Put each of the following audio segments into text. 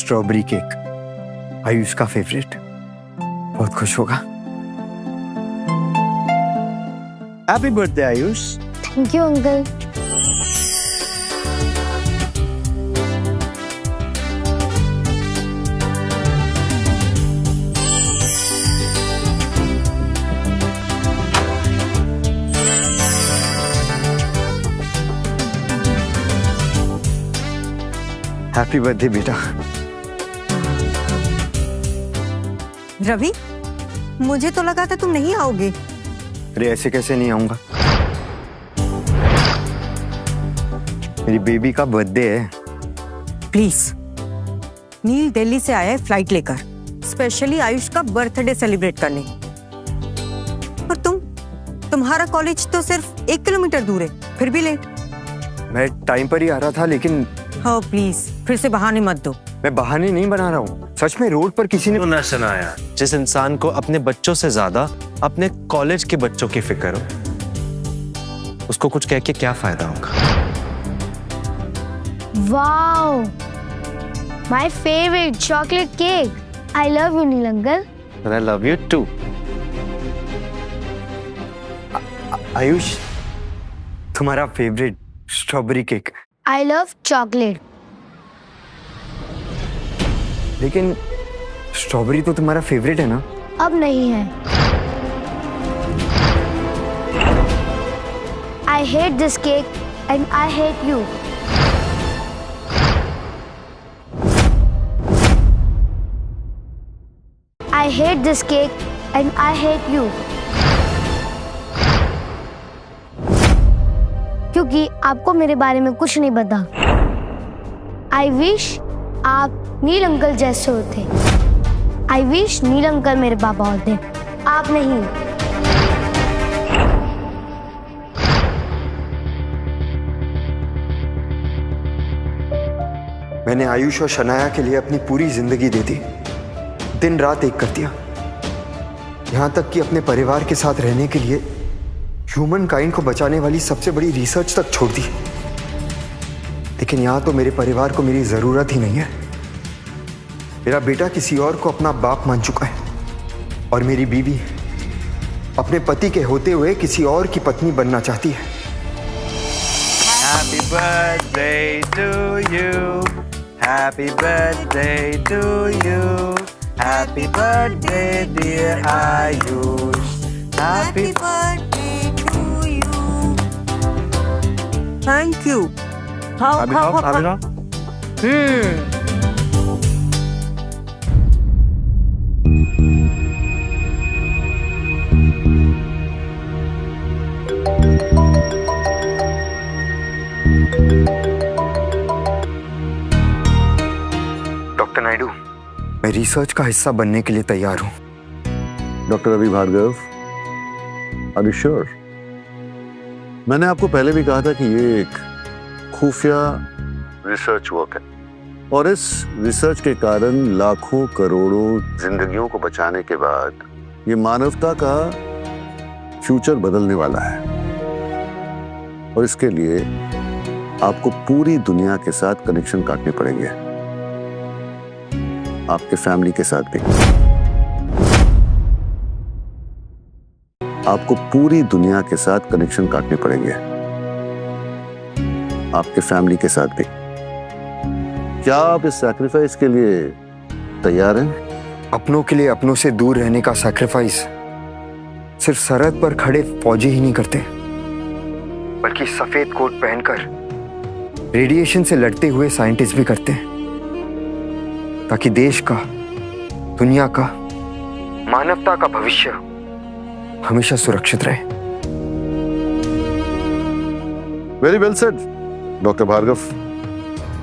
Strawberry cake, Ayush का favourite. बहुत खुश होगा। Happy birthday Ayush. Thank you uncle. Happy birthday बेटा। रवि, मुझे तो लगा था तुम नहीं आओगे। अरे ऐसे कैसे नहीं आऊंगा, मेरी बेबी का बर्थडे है। प्लीज, नील दिल्ली से आया है फ्लाइट लेकर, स्पेशली आयुष का बर्थडे सेलिब्रेट करने। और तुम्हारा कॉलेज तो सिर्फ 1 किलोमीटर दूर है, फिर भी लेट। मैं टाइम पर ही आ रहा था, लेकिन हाँ प्लीज, फिर से बहाने मत दो। मैं बहाने नहीं बना रहा हूँ, सच में रोड पर किसी ने ना सुनाया। जिस इंसान को अपने बच्चों से ज्यादा अपने कॉलेज के बच्चों की फिक्र हो, उसको कुछ कह के क्या फायदा होगा। Wow, my favourite chocolate cake. I love you Neel uncle. And I love you too. Ayush, तुम्हारा favourite strawberry cake. I love chocolate. लेकिन स्ट्रॉबेरी तो तुम्हारा फेवरेट है ना? अब नहीं है। I hate this cake and I hate you. I hate this cake and I hate you. क्योंकि आपको मेरे बारे में कुछ नहीं पता। आई विश आप नील अंकल जैसे होते। आई विश नील अंकल मेरे पापा होते, आप नहीं। मैंने आयुष और शनाया के लिए अपनी पूरी जिंदगी दे दी, दिन रात एक कर दिया, यहां तक कि अपने परिवार के साथ रहने के लिए ह्यूमन काइंड को बचाने वाली सबसे बड़ी रिसर्च तक छोड़ दी। लेकिन यहां तो मेरे परिवार को मेरी जरूरत ही नहीं है। मेरा बेटा किसी और को अपना बाप मान चुका है और मेरी बीवी अपने पति के होते हुए किसी और की पत्नी बनना चाहती है। Happy birthday to you. Happy birthday to you. Happy birthday dear Ayush. Happy birthday to you. Thank you. खाओ खाओ खाओ। डॉक्टर नायडू, मैं रिसर्च का हिस्सा बनने के लिए तैयार हूँ। Doctor Ravi Bhargav, are you sure? मैंने आपको पहले भी कहा था कि ये एक खुफिया रिसर्च वर्क है और इस रिसर्च के कारण लाखों करोड़ों जिंदगियों को बचाने के बाद ये मानवता का फ्यूचर बदलने वाला है। और इसके लिए आपको पूरी दुनिया के साथ कनेक्शन काटने पड़ेंगे, आपके फैमिली के साथ भी। आपको पूरी दुनिया के साथ कनेक्शन काटने पड़ेंगे, आपके फैमिली के साथ भी। क्या आप इस सैक्रिफाइस के लिए तैयार हैं? अपनों के लिए अपनों से दूर रहने का सैक्रिफाइस सिर्फ सरहद पर खड़े फौजी ही नहीं करते, बल्कि सफेद कोट पहनकर रेडिएशन से लड़ते हुए साइंटिस्ट भी करते हैं, ताकि देश का, दुनिया का, मानवता का भविष्य हमेशा सुरक्षित रहे। Very well said doctor Bhargav,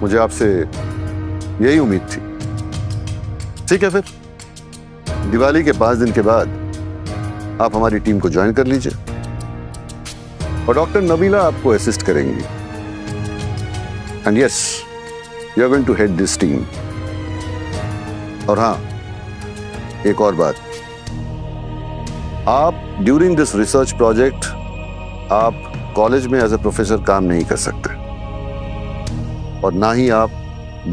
मुझे आपसे यही उम्मीद थी। ठीक है, फिर दिवाली के 5 दिन के बाद आप हमारी टीम को ज्वाइन कर लीजिए और डॉक्टर नबीला आपको असिस्ट करेंगी। And yes, you are going to head this team. और हाँ, एक और बात, आप ड्यूरिंग दिस रिसर्च प्रोजेक्ट आप कॉलेज में एज ए प्रोफेसर काम नहीं कर सकते और ना ही आप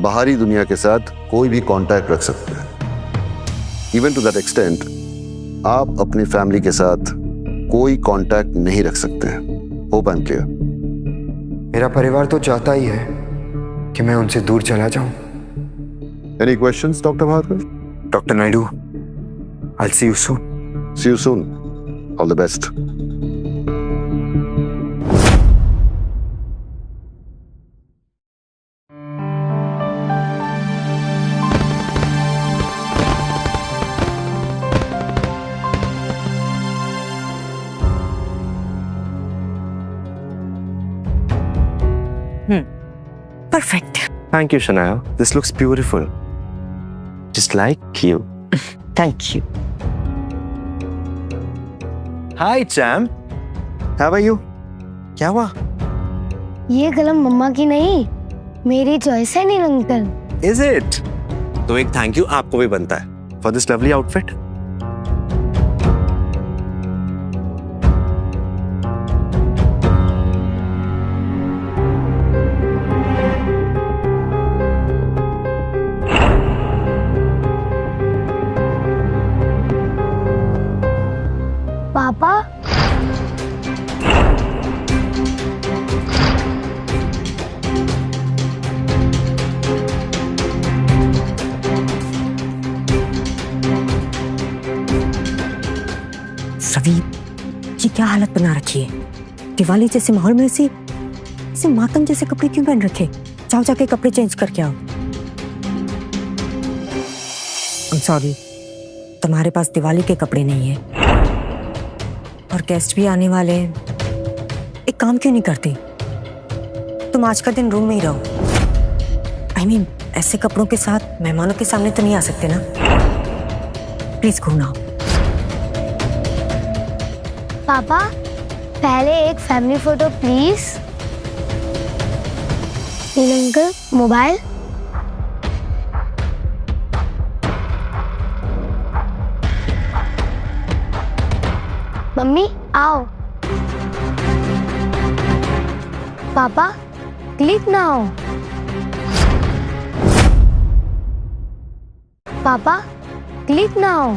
बाहरी दुनिया के साथ कोई भी कांटेक्ट रख सकते हैं। इवन टू दैट एक्सटेंट आप अपनी फैमिली के साथ कोई कांटेक्ट नहीं रख सकते हैं। Hope I am clear. मेरा परिवार तो चाहता ही है कि मैं उनसे दूर चला जाऊं। Any questions doctor Bhargav? Doctor Naidu, I'll see you soon. See you soon. All the best. Perfect. Thank you, Shania. This looks beautiful. Just like you. Thank you. Hi, Cham. How are you? क्या हुआ? ये कलम मम्मा की नहीं, मेरी choice है नील uncle. Is it? तो एक थैंक यू आपको भी बनता है for this lovely outfit. पापा, रवि, ये क्या हालत बना रखी है? दिवाली जैसे माहौल में ऐसे मातम जैसे कपड़े क्यों पहन रखे? जाओ जाके कपड़े चेंज करके आओ। I'm sorry, तुम्हारे पास दिवाली के कपड़े नहीं है और गेस्ट भी आने वाले हैं। एक काम क्यों नहीं करते? तुम आज का दिन रूम में ही रहो। I mean, ऐसे कपड़ों के साथ मेहमानों के सामने तो नहीं आ सकते ना। प्लीज घूम आओ। पापा, पहले एक family photo please. Neel uncle, mobile. मम्मी आओ। पापा क्लिक ना हो। पापा क्लिक ना हो।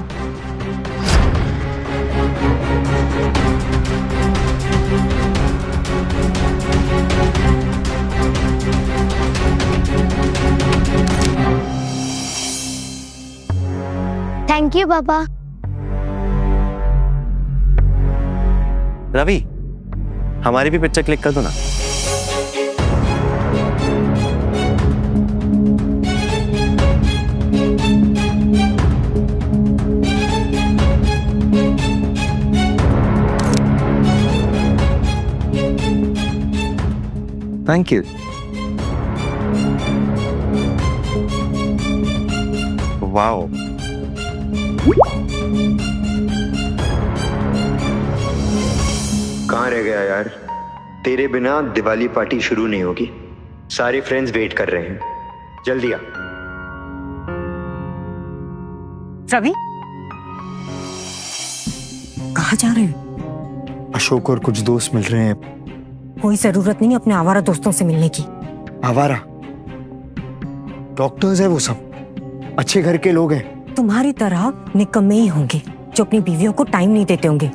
थैंक यू पापा। रवि, हमारी भी पिक्चर क्लिक कर दो ना। Thank you. वाओ, कहाँ रह गया यार? तेरे बिना दिवाली पार्टी शुरू नहीं होगी। सारे फ्रेंड्स वेट कर रहे हैं, जल्दी आ। रवि, कहाँ जा रहे हो? अशोक और कुछ दोस्त मिल रहे हैं। कोई जरूरत नहीं अपने आवारा दोस्तों से मिलने की। आवारा? डॉक्टर्स है वो सब, अच्छे घर के लोग हैं। तुम्हारी तरह निकम्मे ही होंगे जो अपनी बीवियों को टाइम नहीं देते होंगे।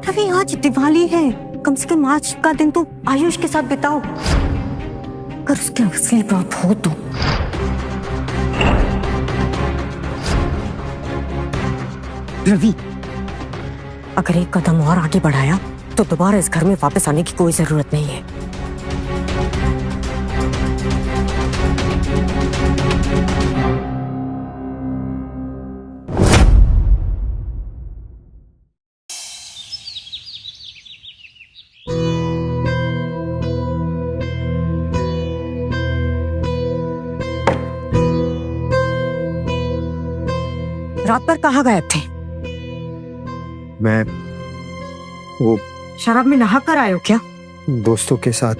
रवि, आज दिवाली है, कम से कम आज का दिन तो आयुष के साथ बिताओ। अगर उसके असली बात हो तो। रवि, अगर एक कदम और आगे बढ़ाया तो दोबारा इस घर में वापस आने की कोई जरूरत नहीं है। रात पर कहाँ गायब थे? मैं वो शराब में नहा कर आए हो क्या? दोस्तों के साथ।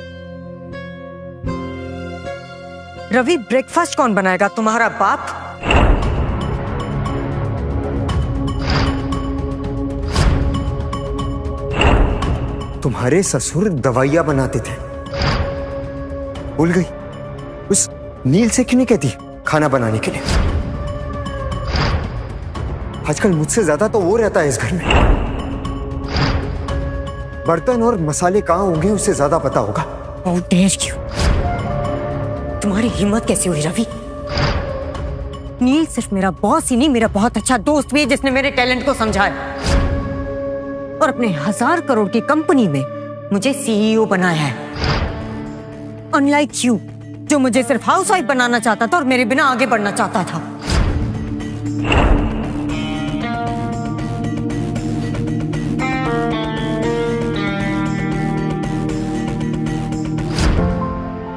रवि, ब्रेकफास्ट कौन बनाएगा? तुम्हारा बाप? तुम्हारे ससुर दवाइयां बनाते थे, भूल गई? उस नील से क्यों नहीं कहती खाना बनाने के लिए? आजकल मुझसे ज्यादा तो वो रहता है इस घर में। बर्तन और मसाले कहाँ होंगे उससे ज्यादा पता होगा। How dare you? तुम्हारी हिम्मत कैसी हुई रवि? नील सिर्फ मेरा बॉस ही नहीं, मेरा बहुत अच्छा दोस्त भी है जिसने मेरे टैलेंट को समझाया और अपने 1000 करोड़ की कंपनी में मुझे सीईओ बनाया है। अनलाइक यू, जो मुझे सिर्फ हाउसवाइफ बनाना चाहता था और मेरे बिना आगे बढ़ना चाहता था।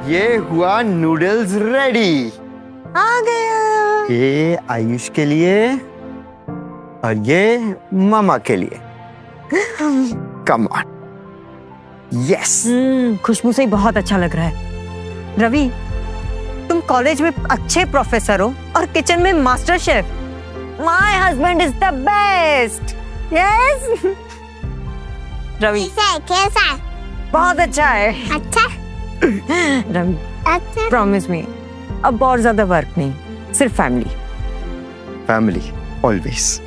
ये हुआ नूडल्स रेडी। आ गया। ये आयुष के लिए और ये मामा के लिए। Come on. यस। खुशबू से ही बहुत अच्छा लग रहा है। रवि, तुम कॉलेज में अच्छे प्रोफेसर हो और किचन में master chef. My husband is the best. Yes Ravi, कैसा? बहुत अच्छा है। अच्छा। रवि, अच्छा। प्रॉमिस मी, अब और ज्यादा वर्क नहीं, सिर्फ फैमिली। Family always.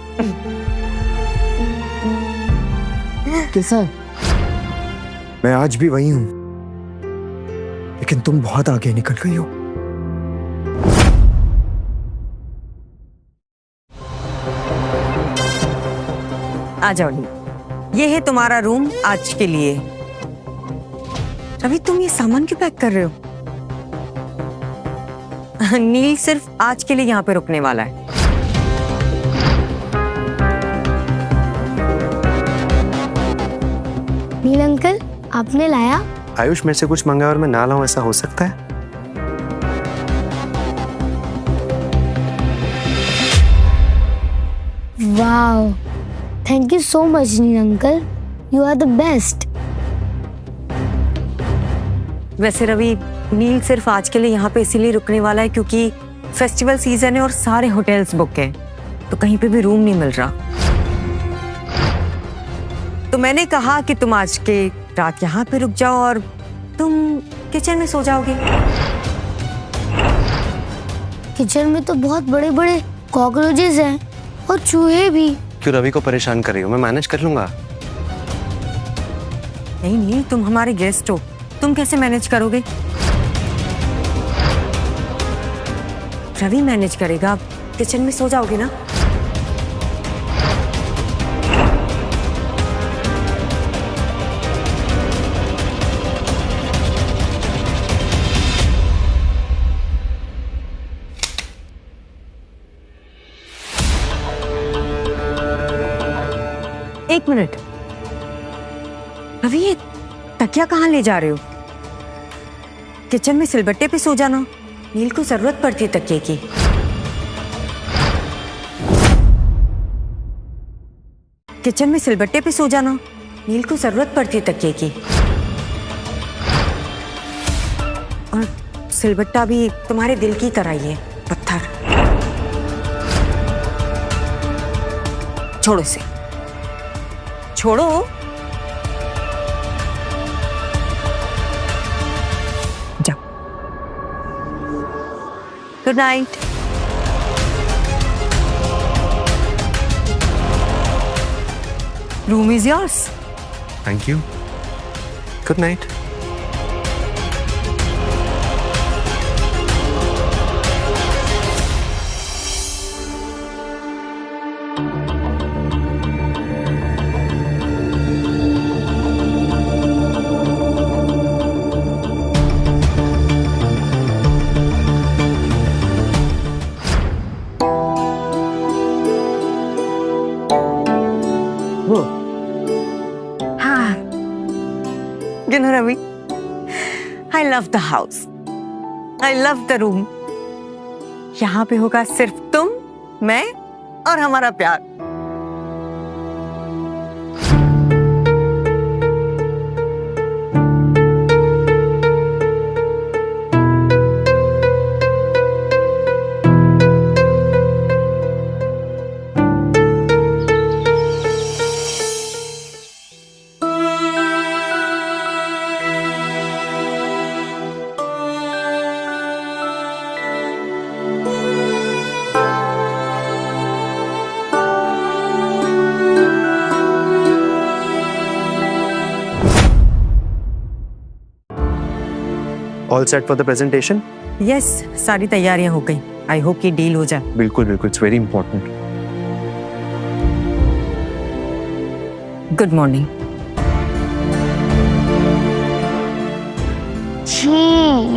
कैसा है? मैं आज भी वही हूं, लेकिन तुम बहुत आगे निकल गई हो। आ जाओ नील, ये है तुम्हारा रूम आज के लिए। रवि, तुम ये सामान क्यों पैक कर रहे हो? नील सिर्फ आज के लिए यहाँ पे रुकने वाला है। नील अंकल, आपने लाया? आयुष मेरे से कुछ मंगा और मैं ना लाऊं, ऐसा हो सकता है? Wow, thank you so much Neel uncle, you are the best. वैसे रवि, नील सिर्फ आज के लिए यहाँ पे इसीलिए रुकने वाला है क्योंकि फेस्टिवल सीजन है और सारे होटल्स बुक हैं, तो कहीं पे भी रूम नहीं मिल रहा। तो मैंने कहा कि तुम आज के रात यहाँ पे रुक जाओ और तुम किचन में सो जाओगे। किचन में तो बहुत बड़े बड़े कॉकरोचेस हैं और चूहे भी। क्यों रवि को परेशान कर रही हो? मैं मैनेज कर लूंगा। नहीं नील, तुम हमारे गेस्ट हो, तुम कैसे मैनेज करोगे? रवि मैनेज करेगा, किचन में सो जाओगे ना। एक मिनट रवि, ये तकिया कहाँ ले जा रहे हो? किचन में सिलबट्टे पे सो जाना, नील को जरूरत पड़ती है तकिए की। किचन में सिलबट्टे पे सो जाना, नील को जरूरत पड़ती है तकिए की। और सिलबट्टा भी तुम्हारे दिल की तरह ही है, पत्थर। छोड़ो इसे, छोड़ो। जाओ। Good night. Room is yours. Thank you. Good night. You know, Ravi, I love the house. I love the room. यहाँ पे होगा सिर्फ तुम, मैं और हमारा प्यार। All set for the presentation? Yes, सारी तैयारियां हो गई। आई होप कि डील हो जाए। बिल्कुल बिल्कुल, it's very important. Good morning. छी,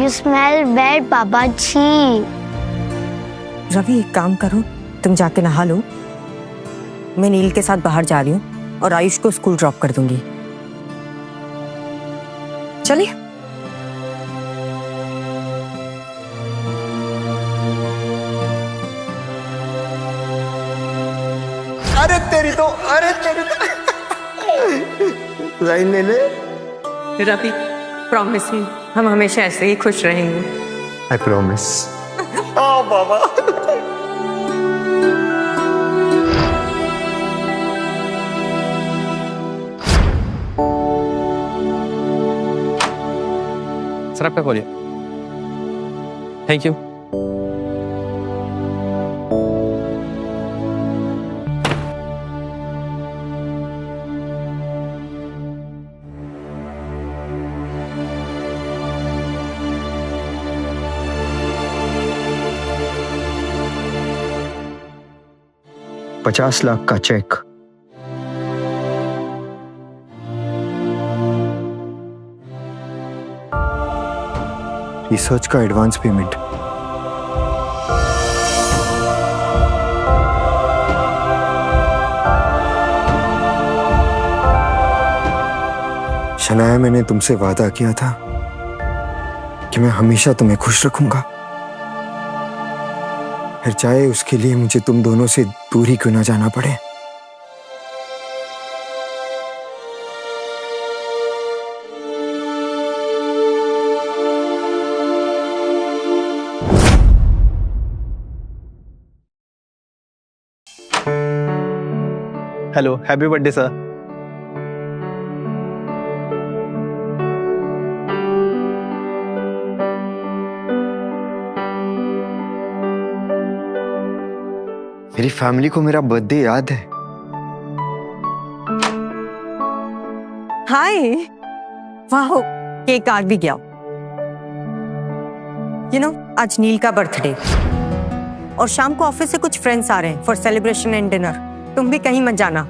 यू स्मेल बैड पापा, छी। रवि, एक काम करो, तुम जाके नहा लो। मैं नील के साथ बाहर जा रही हूँ और आयुष को स्कूल ड्रॉप कर दूंगी। चलिए। अरे तेरी तो लाइन ले ले। रवि, प्रॉमिस मी, हम हमेशा ऐसे ही खुश रहेंगे। I promise. O Baba. Sir आप क्या बोलिए? Thank you. $50 लाख का चेक। रिसर्च का एडवांस पेमेंट। शनाया, मैंने तुमसे वादा किया था कि मैं हमेशा तुम्हें खुश रखूंगा, फिर चाहे उसके लिए मुझे तुम दोनों से दूर ही क्यों ना जाना पड़े। Hello, happy birthday sir. मेरी फैमिली को मेरा बर्थडे याद है। हाय, वाह, केक आ भी गया। आज नील का बर्थडे और शाम को ऑफिस से कुछ फ्रेंड्स आ रहे हैं फॉर सेलिब्रेशन एंड डिनर। तुम भी कहीं मत जाना,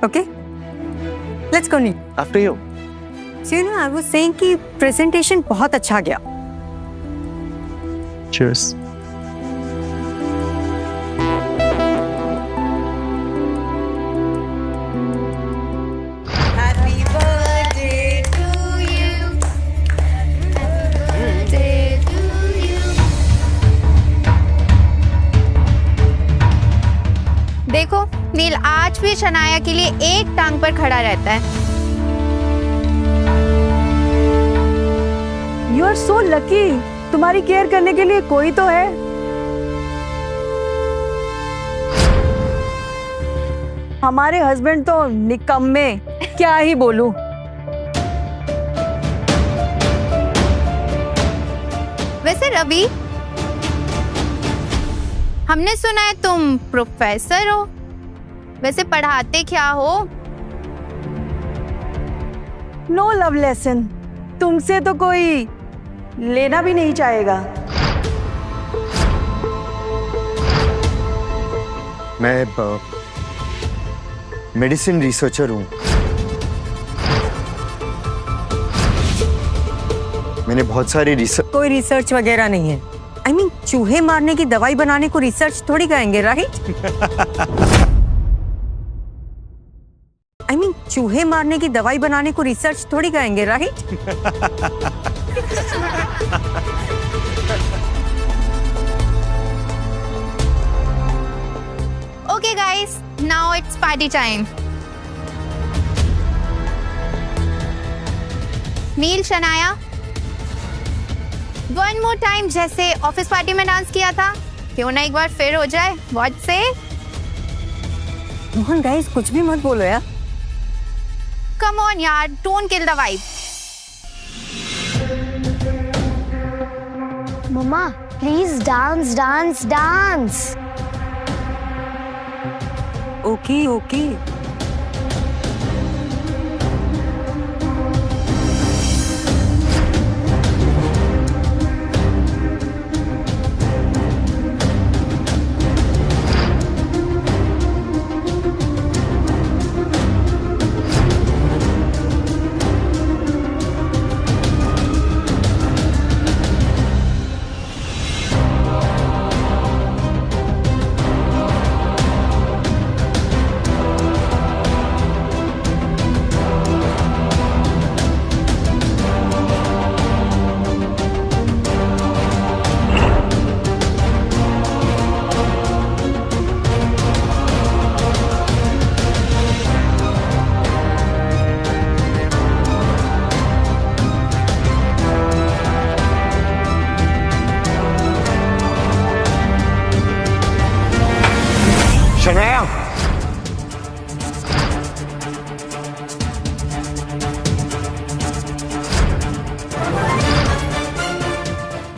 okay? Let's go Neel. After you. So I was saying कि प्रेजेंटेशन बहुत अच्छा गया। चीयर्स। देखो, नील आज भी शनाया के लिए एक टांग पर खड़ा रहता है। यू आर सो लकी, तुम्हारी केयर करने के लिए कोई तो है। हमारे हस्बैंड तो निकम्मे, क्या ही बोलूं। वैसे रवि, हमने सुना है तुम प्रोफेसर हो, वैसे पढ़ाते क्या हो? नो लव लेसन, तुमसे तो कोई लेना भी नहीं चाहेगा। मैं मेडिसिन रिसर्चर हूँ। मैंने बहुत सारी रिसर्च। कोई रिसर्च वगैरह नहीं है। I mean, चूहे मारने की दवाई बनाने को रिसर्च थोड़ी कहेंगे, राइट? I mean, चूहे मारने की दवाई बनाने को रिसर्च थोड़ी कहेंगे, right? Okay guys, now it's party time. Neel, Shanaya, one more time, जैसे ऑफिस पार्टी में डांस किया था, क्यों ना एक बार फिर हो जाए? व्हाट से? मोहन गाइस, कुछ भी मत बोलो यार। कम ऑन यार, डोंट किल द वाइब। मम्मा please dance dance dance. Okay okay.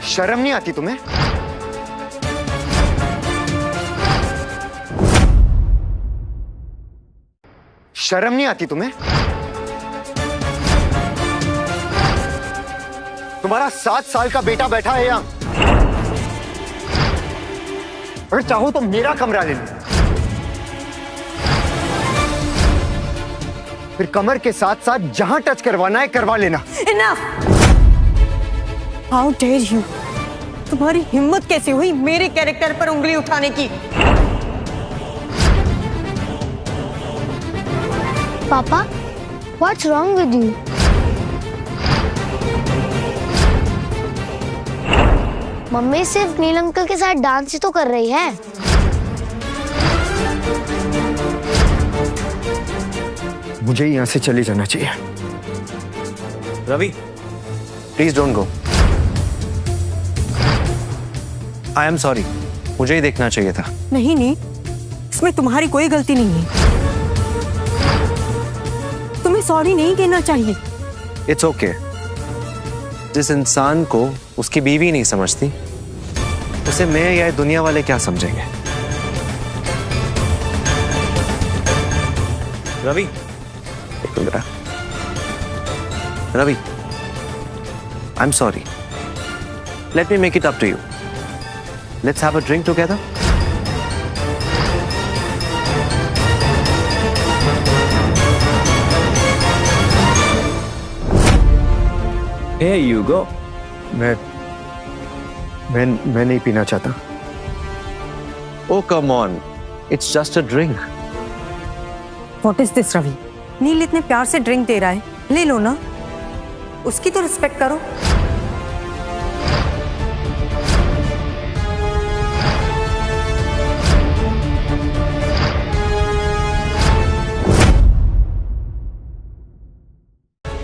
शर्म नहीं आती तुम्हें? शर्म नहीं आती तुम्हें? तुम्हारा 7 साल का बेटा बैठा है यहां, और चाहो तो मेरा कमरा ले लो, फिर कमर के साथ साथ जहां टच करवाना है करवा लेना। Enough! How dare you? तुम्हारी हिम्मत कैसे हुई मेरे कैरेक्टर पर उंगली उठाने की? पापा, what's wrong with you? Mummy सिर्फ नील अंकल के साथ डांस ही तो कर रही है। मुझे यहां से चले जाना चाहिए। Ravi, please don't go. I am sorry, मुझे ही देखना चाहिए था। नहीं नहीं, इसमें तुम्हारी कोई गलती नहीं है। तुम्हें सॉरी नहीं कहना चाहिए। It's okay. जिस इंसान को उसकी बीवी नहीं समझती, उसे मैं या दुनिया वाले क्या समझेंगे? Ravi, Ravi, I am sorry. Let me make it up to you. Let's have a drink together. Here you go. मैं नहीं पीना चाहता। Oh come on, it's just a drink. What is this, Ravi? नील इतने प्यार से ड्रिंक दे रहा है, ले लो ना। उसकी तो रिस्पेक्ट करो।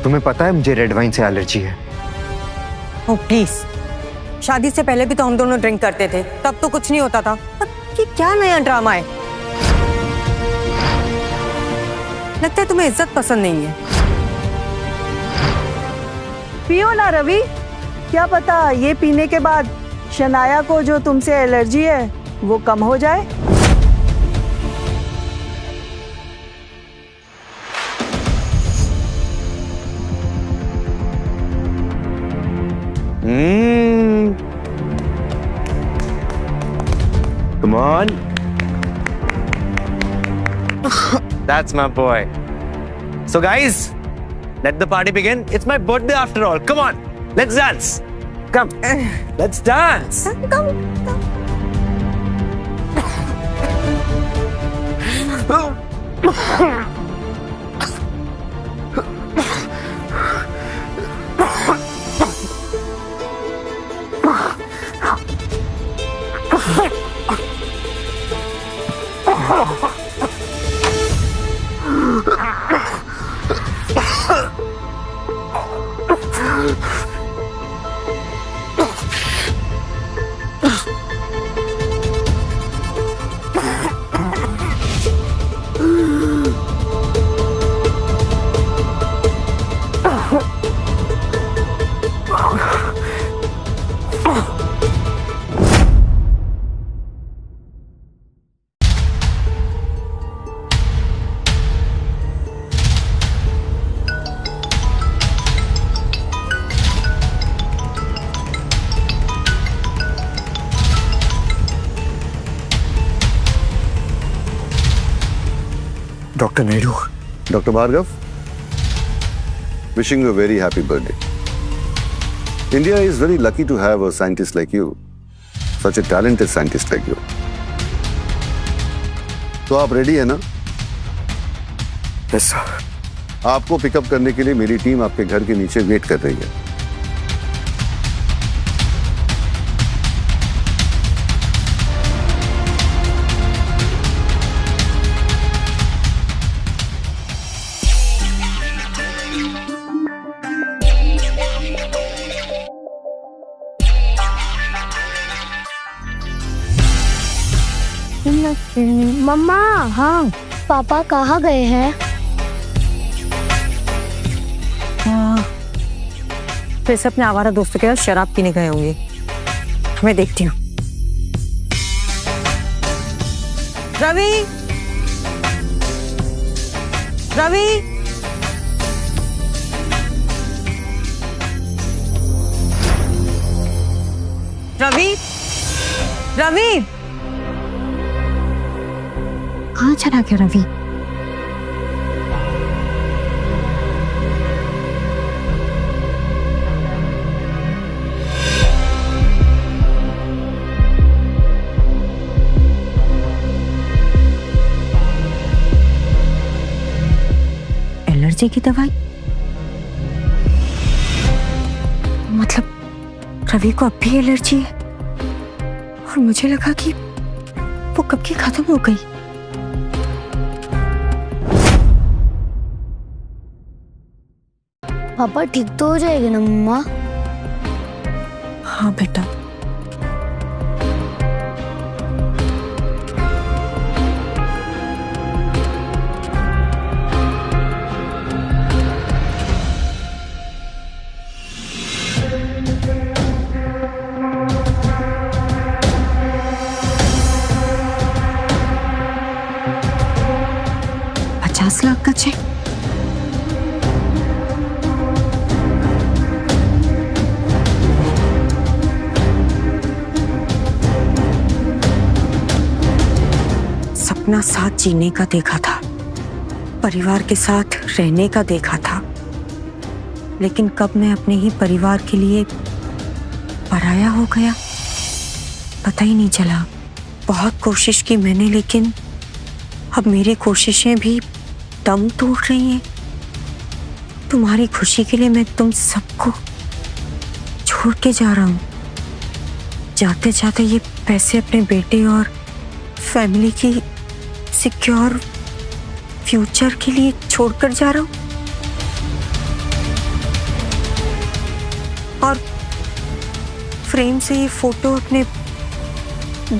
तुम्हें पता है मुझे रेड वाइन से एलर्जी है। ओह प्लीज, शादी से पहले भी तो हम दोनों ड्रिंक करते थे, तब तो कुछ नहीं होता था। अब ये क्या नया ड्रामा है? लगता है तुम्हें इज्जत पसंद नहीं है। पियो ना रवि, क्या पता ये पीने के बाद शनाया को जो तुमसे एलर्जी है वो कम हो जाए। Come on. That's my boy. So guys, let the party begin. It's my birthday after all. Come on, let's dance. Come, let's dance. Doctor Naidu. Dr. Bhargav, wishing you a very happy birthday. India is very lucky to have a scientist like you, such a talented scientist like you. तो आप ready है ना? Yes sir. आपको pickup करने के लिए मेरी team आपके घर के नीचे वेट कर रही है। मम्मा, हाँ पापा कहाँ गए हैं? फिर से अपने आवारा दोस्तों के साथ शराब पीने गए होंगे। मैं देखती हूँ। रवि, रवि, रवि, रवि, कहाँ चला गया रवि? एलर्जी की दवाई? मतलब रवि को अब भी एलर्जी है और मुझे लगा कि वो कब की खत्म हो गई। पापा ठीक तो हो जाएगा ना मम्मा? हाँ बेटा। $50 लाख का चेक? सपना साथ जीने का देखा था, परिवार के साथ रहने का देखा था, लेकिन कब मैं अपने ही परिवार के लिए पराया हो गया पता ही नहीं चला। बहुत कोशिश की मैंने, लेकिन अब मेरी कोशिशें भी दम तोड़ रही हैं। तुम्हारी खुशी के लिए मैं तुम सबको छोड़ के जा रहा हूँ। जाते जाते ये पैसे अपने बेटे और फैमिली की सिक्योर फ्यूचर के लिए छोड़कर जा रहा हूँ। और फ्रेम से ये फोटो अपने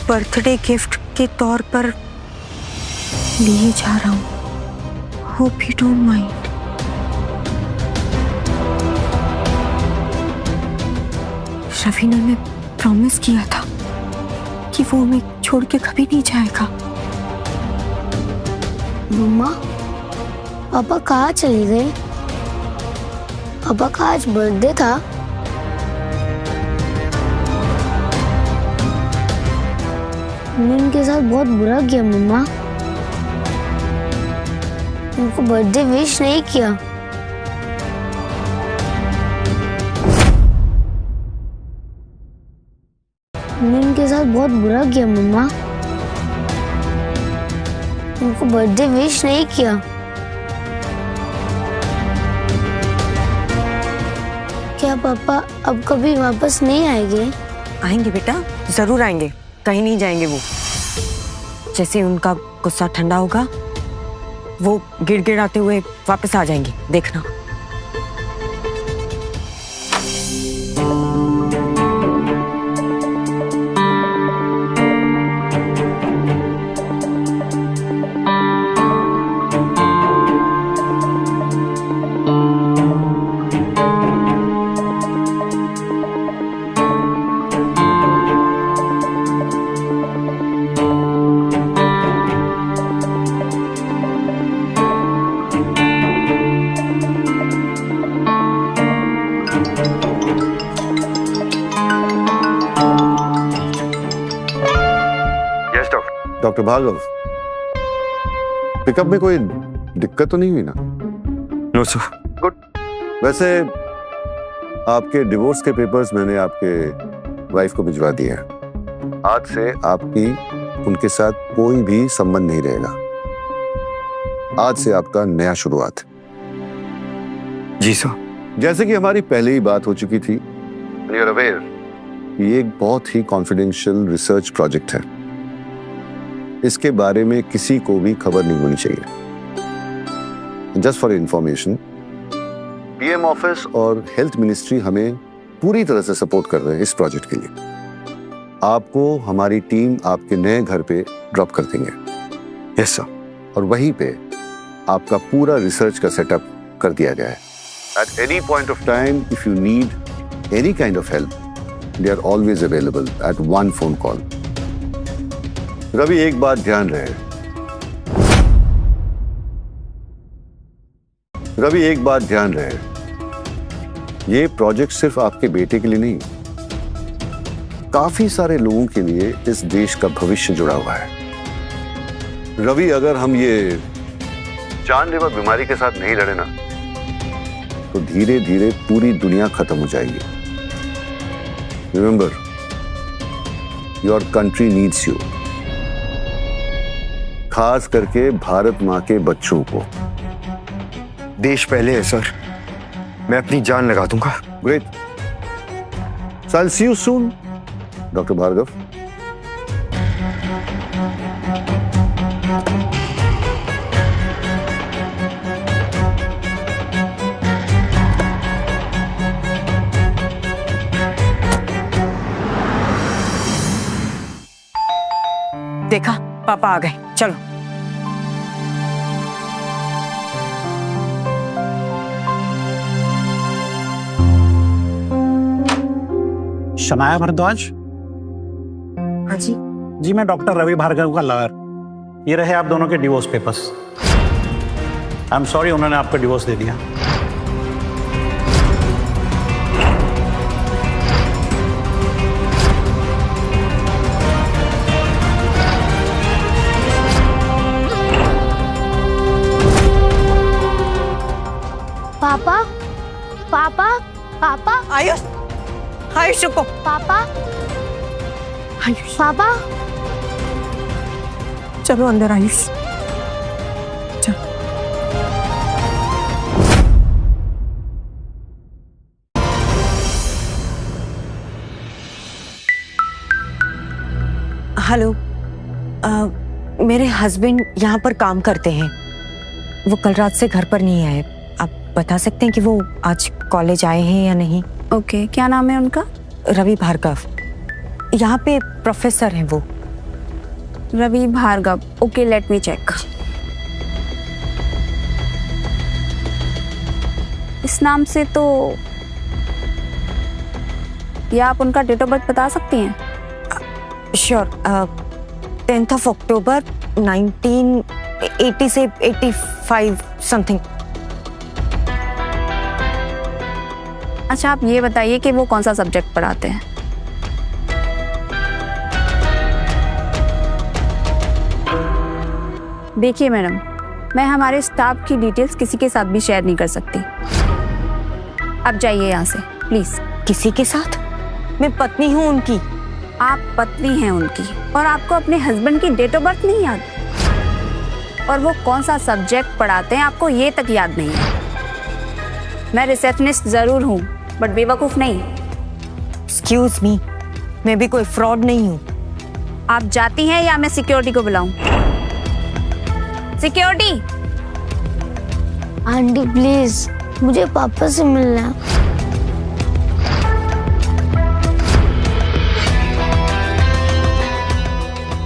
बर्थडे गिफ्ट के तौर पर लिए जा रहा हूँ। Hope you don't mind. Raveena ने प्रॉमिस किया था कि वो हमें छोड़ के कभी नहीं जाएगा। मम्मा, पापा कहाँ चले गए? पापा का आज बर्थडे था। मैंने उनके साथ बहुत बुरा किया मम्मा। उनको बर्थडे विश नहीं किया। मैंने उनके साथ बहुत बुरा किया मम्मा। उनको बर्थडे विश नहीं किया। क्या पापा अब कभी वापस नहीं आएंगे? आएंगे बेटा, जरूर आएंगे, कहीं नहीं जाएंगे वो। जैसे उनका गुस्सा ठंडा होगा वो गिड़गिड़ाते हुए वापस आ जाएंगे, देखना। डॉक्टर भार्गव, पिकअप में कोई दिक्कत तो नहीं हुई ना? No sir. गुड। वैसे आपके डिवोर्स के पेपर्स मैंने आपके वाइफ को भिजवा दिए हैं। आज से आपकी उनके साथ कोई भी संबंध नहीं रहेगा। आज से आपका नया शुरुआत। जी सर। जैसे कि हमारी पहले ही बात हो चुकी थी, यू आर अवेयर, ये एक बहुत ही कॉन्फिडेंशियल रिसर्च प्रोजेक्ट है। इसके बारे में किसी को भी खबर नहीं होनी चाहिए। Just for information, PM office और हेल्थ मिनिस्ट्री हमें पूरी तरह से सपोर्ट कर रहे हैं इस प्रोजेक्ट के लिए। आपको हमारी टीम आपके नए घर पे ड्रॉप कर देंगे। Yes sir. और वहीं पे आपका पूरा रिसर्च का सेटअप कर दिया गया है। At any point of time if you need any kind of help, they are always available at one phone call. Ravi, एक बात ध्यान रहे, रवि एक बात ध्यान रहे, ये प्रोजेक्ट सिर्फ आपके बेटे के लिए नहीं, काफी सारे लोगों के लिए इस देश का भविष्य जुड़ा हुआ है। रवि, अगर हम ये जानलेवा बीमारी के साथ नहीं लड़े ना, तो धीरे धीरे पूरी दुनिया खत्म हो जाएगी। Remember, your country needs you, खास करके भारत मां के बच्चों को। देश पहले है सर, मैं अपनी जान लगा दूंगा। Great, so I will see you soon doctor Bhargav. देखा, पापा आ गए, चलो। शनाया भारद्वाज। हाँ जी। जी, मैं डॉक्टर रवि भार्गव का लॉयर। ये रहे आप दोनों के divorce papers. I am sorry उन्होंने आपको डिवोर्स दे दिया। पापा, पापा, पापा, आयुष, आयुष रुको। पापा, आयुष, पापा, चलो अंदर आयुष, चलो। हेलो, मेरे हस्बैंड यहाँ पर काम करते हैं। वो कल रात से घर पर नहीं आए। आप बता सकते हैं कि वो आज कॉलेज आए हैं या नहीं? ओके, क्या नाम है उनका? रवि भार्गव, यहाँ पे प्रोफेसर हैं वो। Ravi Bhargav, okay, let me check. इस नाम से तो, या आप उनका डेट ऑफ बर्थ बता सकती हैं? श्योर, 10 अक्टूबर 1980 से 85 समथिंग। अच्छा, आप ये बताइए कि वो कौन सा सब्जेक्ट पढ़ाते हैं? देखिए मैडम, मैं हमारे स्टाफ की डिटेल्स किसी के साथ भी शेयर नहीं कर सकती। अब जाइए यहाँ से प्लीज। किसी के साथ? मैं पत्नी हूँ उनकी। आप पत्नी हैं उनकी और आपको अपने हस्बैंड की डेट ऑफ बर्थ नहीं याद, और वो कौन सा सब्जेक्ट पढ़ाते हैं आपको ये तक याद नहीं है। मैं रिसेप्शनिस्ट जरूर हूँ बट बेवकूफ नहीं। एक्सक्यूज मी, मैं भी कोई फ्रॉड नहीं हूँ। आप जाती हैं या मैं सिक्योरिटी को बुलाऊं? सिक्योरिटी! आंटी प्लीज, मुझे पापा से मिलना है।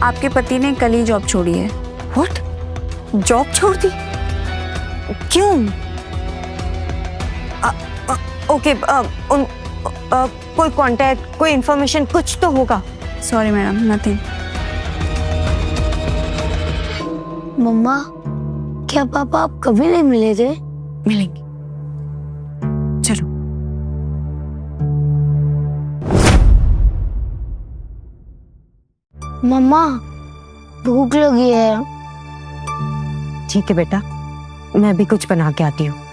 आपके पति ने कल ही जॉब छोड़ी है। व्हाट? जॉब छोड़ दी? क्यों? ओके, कोई कांटेक्ट, कोई इंफॉर्मेशन, कुछ तो होगा। Sorry madam, nothing. मम्मा, क्या पापा आप कभी नहीं मिले थे? मिलेंगे, चलो। मम्मा, भूख लगी है। ठीक है बेटा, मैं भी कुछ बना के आती हूँ।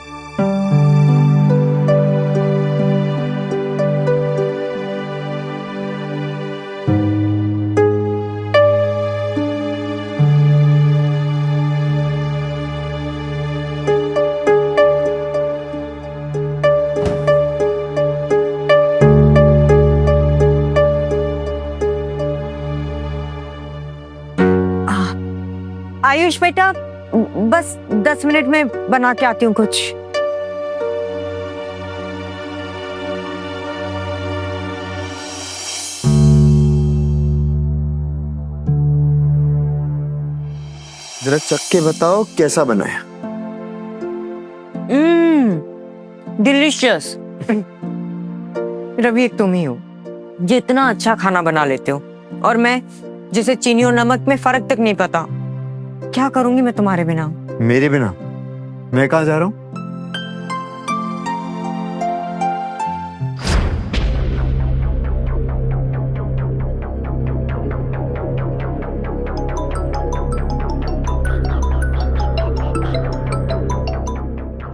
आयुष बेटा, बस 10 मिनट में बना के आती हूँ कुछ। जरा चख के बताओ कैसा बना है। डिलीशियस। रवि, एक तुम ही हो। जितना अच्छा खाना बना लेते हो, और मैं जिसे चीनी और नमक में फर्क तक नहीं पता। क्या करूंगी मैं तुम्हारे बिना? मेरे बिना मैं कहाँ जा रहा हूँ?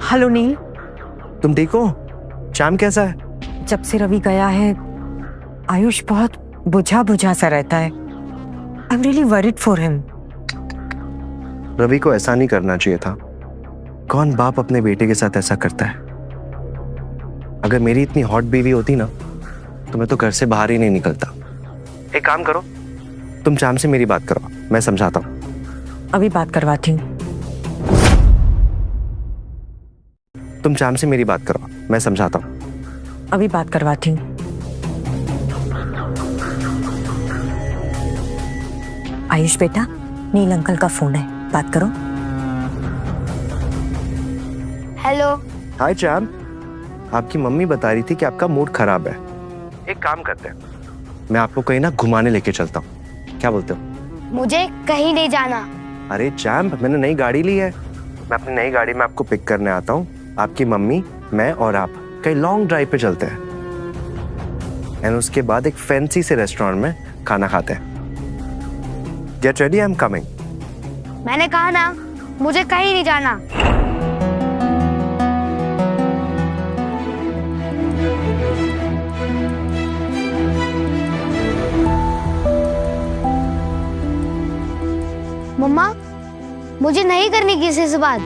हेलो नील, तुम ठीक हो? श्याम कैसा है? जब से रवि गया है आयुष बहुत बुझा बुझा सा रहता है। I am really worried for him. Ravi को ऐसा नहीं करना चाहिए था। कौन बाप अपने बेटे के साथ ऐसा करता है? अगर मेरी इतनी हॉट बीवी होती ना तो मैं तो घर से बाहर ही नहीं निकलता। एक काम करो, तुम श्याम से मेरी बात करो, मैं समझाता हूँ। अभी बात करवाती हूँ। तुम श्याम से मेरी बात करो, मैं समझाता हूँ। अभी बात करवाती हूँ। आयुष बेटा, नील अंकल का फोन है, बात करो। हेलो। हाय श्याम, आपकी मम्मी बता रही थी कि आपका मूड खराब है। एक काम करते हैं, मैं आपको कहीं ना घुमाने लेके चलता हूँ, क्या बोलते हो? मुझे कहीं नहीं जाना। अरे चैम्प, मैंने नई गाड़ी ली है, मैं अपनी नई गाड़ी में आपको पिक करने आता हूँ। आपकी मम्मी, मैं और आप कहीं लॉन्ग ड्राइव पे चलते हैं, एंड उसके बाद एक फैंसी से रेस्टोरेंट में खाना खाते हैं। Get ready, I am coming. मैंने कहा ना, मुझे कहीं नहीं जाना। मम्मा, मुझे नहीं करनी किसी से बात।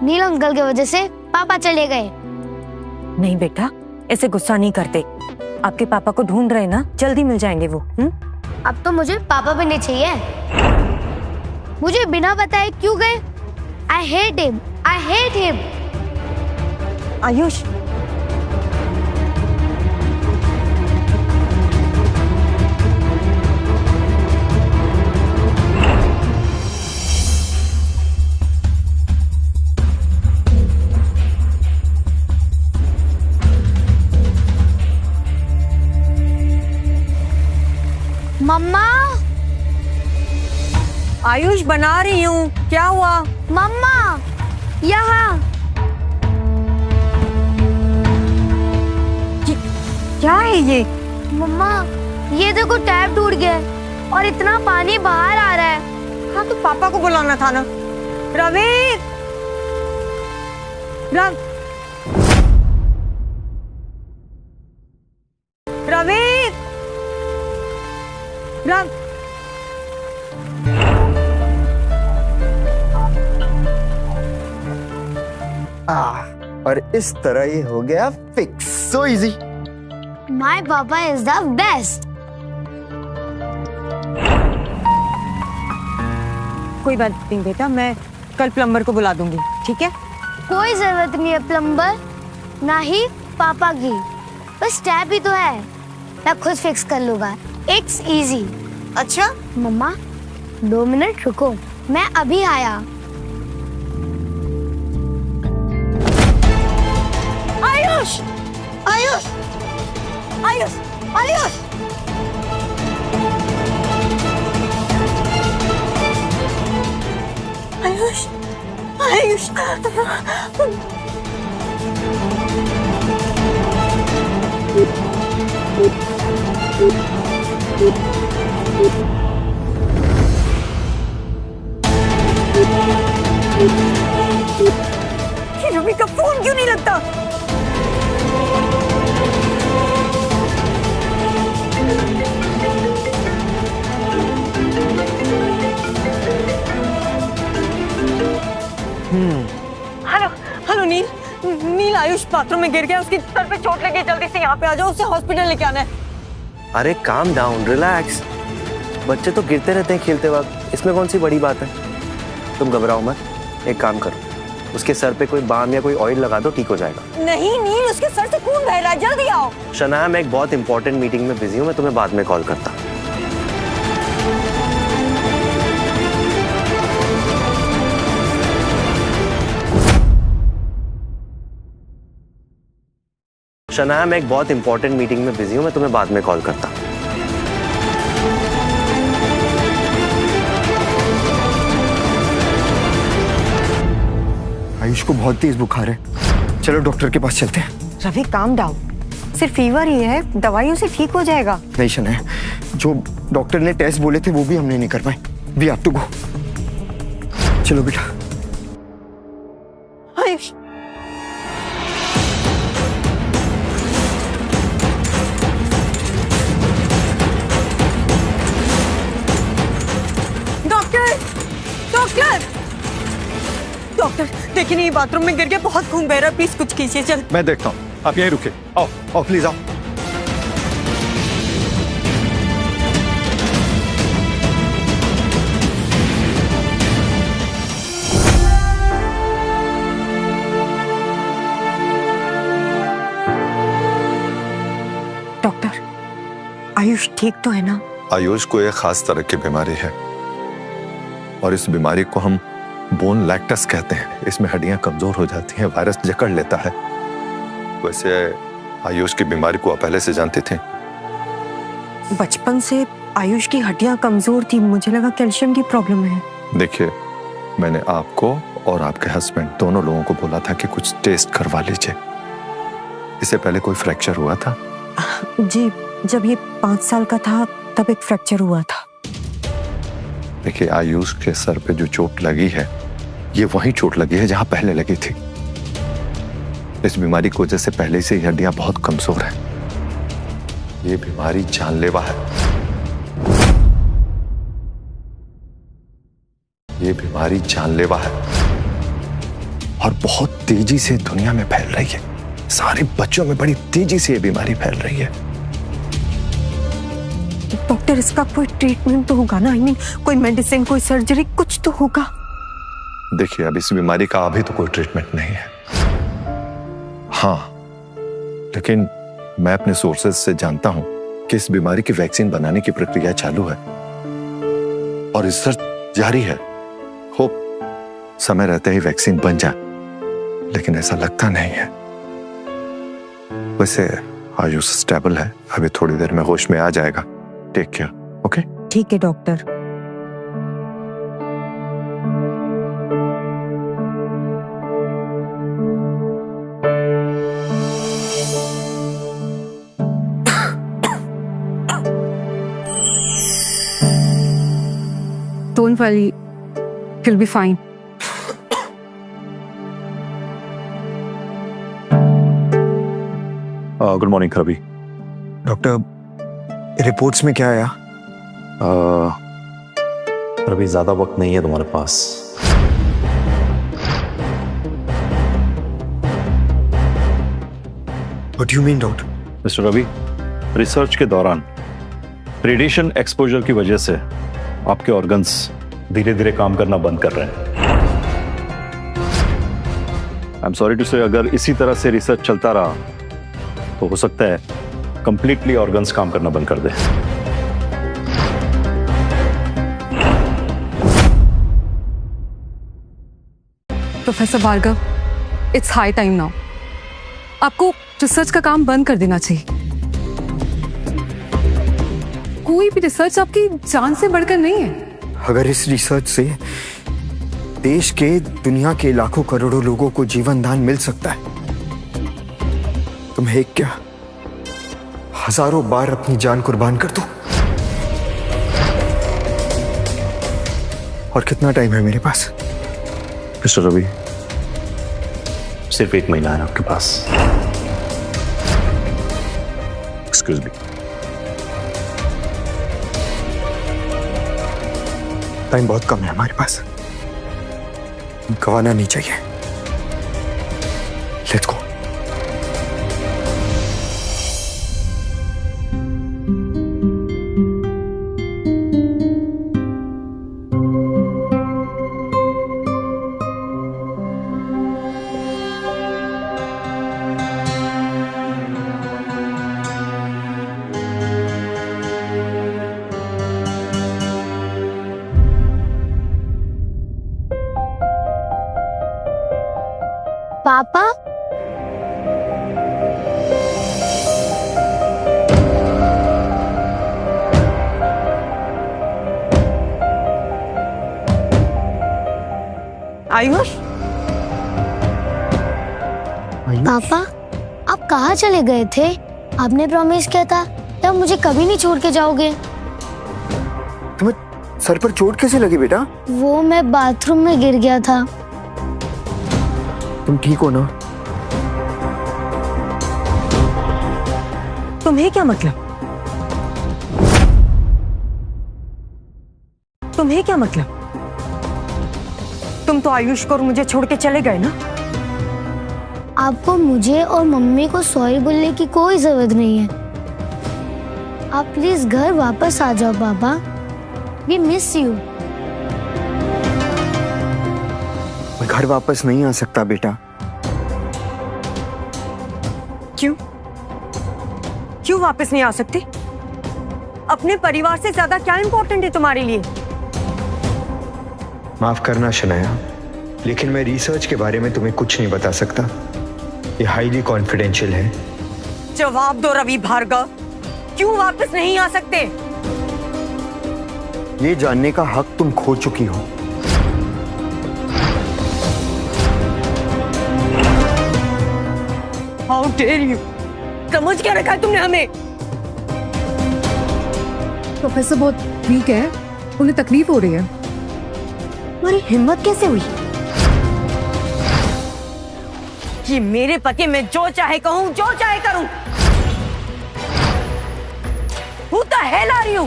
नील अंकल की वजह से पापा चले गए। नहीं बेटा, ऐसे गुस्सा नहीं करते। आपके पापा को ढूंढ रहे ना, जल्दी मिल जाएंगे वो। अब तो मुझे पापा भी नहीं चाहिए। मुझे बिना बताए क्यों गए? I hate him, I hate him. Ayush, मम्मा। आयुष बना रही हूँ, क्या हुआ? मम्मा, यहाँ। क्या है ये? मम्मा, ये देखो टैप टूट गया है और इतना पानी बाहर आ रहा है। हाँ तो पापा को बुलाना था ना। रवि, रवि, और इस तरह ये हो गया फिक्स। So easy. माय पापा इज द बेस्ट। कोई बात नहीं बेटा, मैं कल प्लम्बर को बुला दूंगी, ठीक है? कोई जरूरत नहीं है प्लम्बर, ना ही पापा की। बस टैप ही तो है, मैं खुद फिक्स कर लूंगा। It's easy. अच्छा मम्मा, 2 मिनट रुको, मैं अभी आया। आयुष, आयुष, आयुष, आयुष। आयुष, आयुष। रवि का फोन क्यों नहीं लगता? हेलो, हेलो नील, नील आयुष बाथरूम में गिर गया, उसकी सर पे चोट लगी, जल्दी से यहाँ पे आ जाओ, उसे हॉस्पिटल लेके आना है। अरे काम डाउन, रिलैक्स। बच्चे तो गिरते रहते हैं खेलते वक्त, इसमें कौन सी बड़ी बात है? तुम घबराओ मत, एक काम करो, उसके सर पे कोई बाम या कोई ऑयल लगा दो, ठीक हो जाएगा। नहीं नील, उसके सर से खून बह रहा है, जल्दी आओ। शनाया, मैं एक बहुत इंपॉर्टेंट मीटिंग में बिजी हूँ, मैं तुम्हें बाद में कॉल करता हूँ। शनाया, मैं एक बहुत इंपॉर्टेंट मीटिंग में बिजी हूँ, मैं तुम्हें बाद में कॉल करता हूँ। आयुष को बहुत तेज बुखार है, चलो डॉक्टर के पास चलते हैं। रवि काम डाउन, सिर्फ फीवर ही है, दवाइयों से ठीक हो जाएगा। नहीं शनाया, जो डॉक्टर ने टेस्ट बोले थे वो भी हमने नहीं करवाए। We have to go. चलो बेटा। आयुष, डॉक्टर डॉक्टर डॉक्टर देखिए, नहीं बाथरूम में गिर गया, बहुत खून बह रहा है, प्लीज कुछ कीजिए जल्द। मैं देखता हूँ, आप यहीं रुके। आओ आओ प्लीज आओ। डॉक्टर, आयुष ठीक तो है ना? आयुष को एक खास तरह की बीमारी है और इस बीमारी को हम बोन लैक्टस कहते हैं। इसमें हड्डियां कमजोर हो जाती हैं, वायरस जकड़ लेता है। वैसे आयुष की बीमारी को आप पहले से जानते थे? बचपन से आयुष की हड्डियां कमजोर थी, मुझे लगा कैल्शियम की प्रॉब्लम है। देखिए, मैंने आपको और आपके हस्बैंड दोनों लोगों को बोला था कि कुछ टेस्ट करवा लीजिए। इससे पहले कोई फ्रैक्चर हुआ था? जी, जब ये 5 साल का था तब एक फ्रैक्चर हुआ था। देखिए, आयुष के सर पे जो चोट लगी है, ये वही चोट लगी है जहां पहले लगी थी। इस बीमारी की वजह से पहले से ही हड्डियां बहुत कमजोर हैं। ये बीमारी जानलेवा है। ये बीमारी जानलेवा है और बहुत तेजी से दुनिया में फैल रही है। सारे बच्चों में बड़ी तेजी से ये बीमारी फैल रही है। डॉक्टर, इसका कोई ट्रीटमेंट तो होगा ना? आई मीन, कोई मेडिसिन, कोई सर्जरी, कुछ तो होगा। देखिए, अब इस बीमारी का अभी तो कोई ट्रीटमेंट नहीं है। हाँ, लेकिन मैं अपने सोर्सेज से जानता हूं कि इस बीमारी की वैक्सीन बनाने की प्रक्रिया चालू है और रिसर्च जारी है। होप समय रहते ही वैक्सीन बन जाए, लेकिन ऐसा लगता नहीं है। वैसे आयुष स्टेबल है, अभी थोड़ी देर में होश में आ जाएगा। Take care, okay? ठीक है doctor. Don't worry, he'll be fine. Good morning Ravi. Doctor, reports में क्या आया? रवि, ज्यादा वक्त नहीं है तुम्हारे पास। What do you mean, doctor? Mister Ravi, research के दौरान रेडिएशन एक्सपोजर की वजह से आपके ऑर्गन्स धीरे धीरे काम करना बंद कर रहे हैं। आई एम सॉरी टू से, अगर इसी तरह से रिसर्च चलता रहा तो हो सकता है कंप्लीटली ऑर्गन्स काम करना बंद कर दे। Professor Bhargav, it's high time now. आपको रिसर्च का काम बंद कर देना चाहिए। कोई भी रिसर्च आपकी जान से बढ़कर नहीं है। अगर इस रिसर्च से देश के, दुनिया के लाखों करोड़ों लोगों को जीवन दान मिल सकता है, तो मैं एक क्या, हजारों बार अपनी जान कुर्बान कर दूं। और कितना टाइम है मेरे पास? मिस्टर रवि, सिर्फ 1 महीना है आपके पास। Excuse me. टाइम बहुत कम है हमारे पास, गंवाना नहीं चाहिए। Let's go. आयुष, पापा आप कहाँ चले गए थे? आपने प्रॉमिस किया था कि आप मुझे कभी नहीं छोड़ के जाओगे। तुम्हें सर पर चोट कैसे लगी बेटा? वो मैं बाथरूम में गिर गया था। तुम ठीक हो ना? तुम्हें क्या मतलब? तुम्हें क्या मतलब? तुम तो आयुष को और मुझे छोड़ के चले गए ना? आपको मुझे और मम्मी को सॉरी बोलने की कोई जरूरत नहीं है। आप प्लीज घर वापस आ जाओ पापा। We miss you. मैं घर वापस नहीं आ सकता बेटा। क्यों? क्यों वापस नहीं आ सकते? अपने परिवार से ज्यादा क्या इंपॉर्टेंट है तुम्हारे लिए? माफ करना शनाया, लेकिन मैं रिसर्च के बारे में तुम्हें कुछ नहीं बता सकता। ये हाईली कॉन्फिडेंशियल है। जवाब दो रवि भार्गव, क्यों वापस नहीं आ सकते? ये जानने का हक तुम खो चुकी हो। How dare you! समझ क्या रखा है तुमने हमें? प्रोफेसर बहुत वीक है, उन्हें तकलीफ हो रही है। तुम्हारी हिम्मत कैसे हुई? कि मेरे पति मैं जो चाहे कहूं, जो चाहे करूं। Who the hell are you?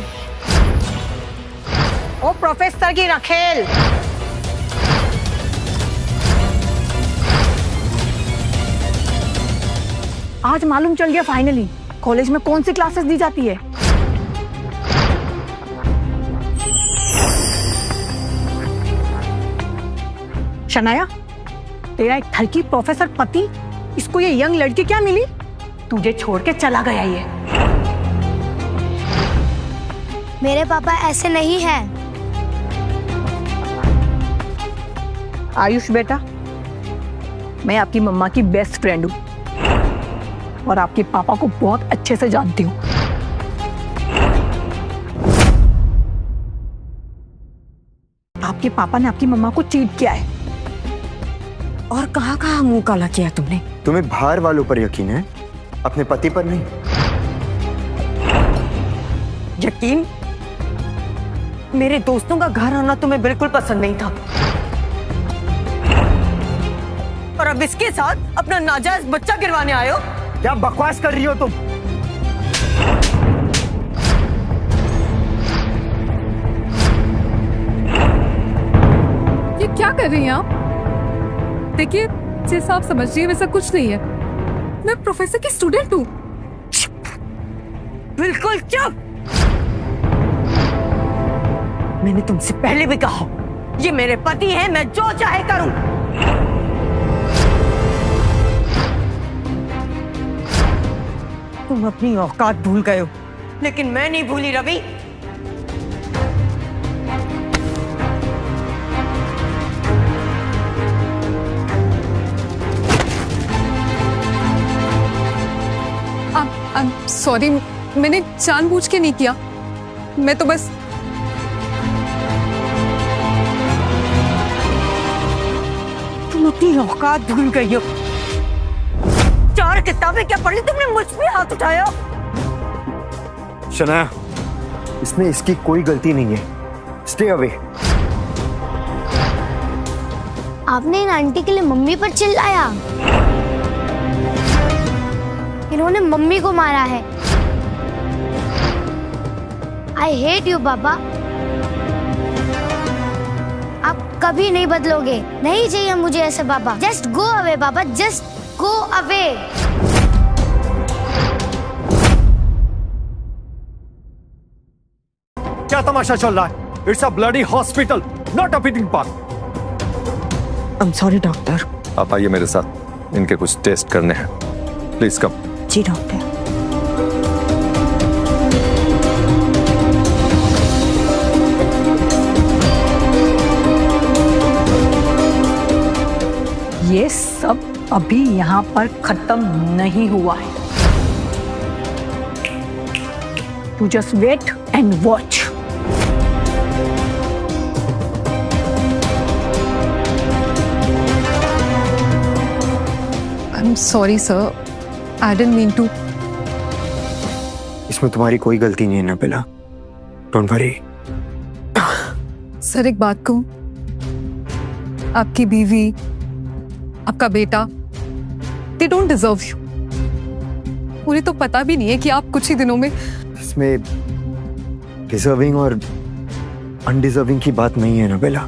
ओ प्रोफेसर की रखेल, आज मालूम चल गया फाइनली कॉलेज में कौन सी क्लासेस दी जाती है। शनाया, तेरा एक थरकी प्रोफेसर पति, इसको ये यंग लड़की क्या मिली? तुझे छोड़ के चला गया ये। मेरे पापा ऐसे नहीं हैं। आयुष बेटा, मैं आपकी मम्मा की बेस्ट फ्रेंड हूँ और आपके पापा को बहुत अच्छे से जानती हूँ। आपके पापा ने आपकी मम्मा को चीट किया है। और कहाँ कहाँ मुंह काला किया तुमने? तुम्हें बाहर वालों पर यकीन है, अपने पति पर नहीं। यकीन? मेरे दोस्तों का घर आना तुम्हें बिल्कुल पसंद नहीं था, और अब इसके साथ अपना नाजायज बच्चा गिरवाने आए हो। क्या बकवास कर रही हो तुम? ये क्या कर रही हैं आप? देखिए, जैसा आप समझिए वैसा कुछ नहीं है। मैं प्रोफेसर की स्टूडेंट हूँ। बिल्कुल चुप! मैंने तुमसे पहले भी कहा, ये मेरे पति हैं, मैं जो चाहे करूं। तुम अपनी औकात भूल गए हो, लेकिन मैं नहीं भूली रवि। सॉरी, मैंने जानबूझ के नहीं किया। मैं तो बस तुम अपनी औकात भूल गई हो। 4 किताबें क्या पढ़ ली तुमने, मुझ पे हाथ उठाया। शनाया, इसमें इसकी कोई गलती नहीं है। Stay away. आपने इन आंटी के लिए मम्मी पर चिल्लाया। इन्होंने मम्मी को मारा है। आई हेट यू पापा। आप कभी नहीं बदलोगे। नहीं चाहिए मुझे ऐसे पापा। जस्ट गो अवे पापा, जस्ट गो अवे। क्या तमाशा चल रहा है? It's a bloody hospital, not a picnic park. I'm sorry doctor. आप आइए मेरे साथ, इनके कुछ टेस्ट करने हैं। Please come. जी डॉक्टर। ये सब अभी यहाँ पर खत्म नहीं हुआ है। You just wait and watch. I'm sorry, sir. I didn't mean to. इसमें तुम्हारी कोई गलती नहीं है नबिला। Don't worry. सर एक बात कहूं, आपकी बीवी, आपका बेटा, they don't deserve you. उन्हें तो पता भी नहीं है कि आप कुछ ही दिनों में। इसमें डिजर्विंग और अनडिजर्विंग की बात नहीं है नबिला।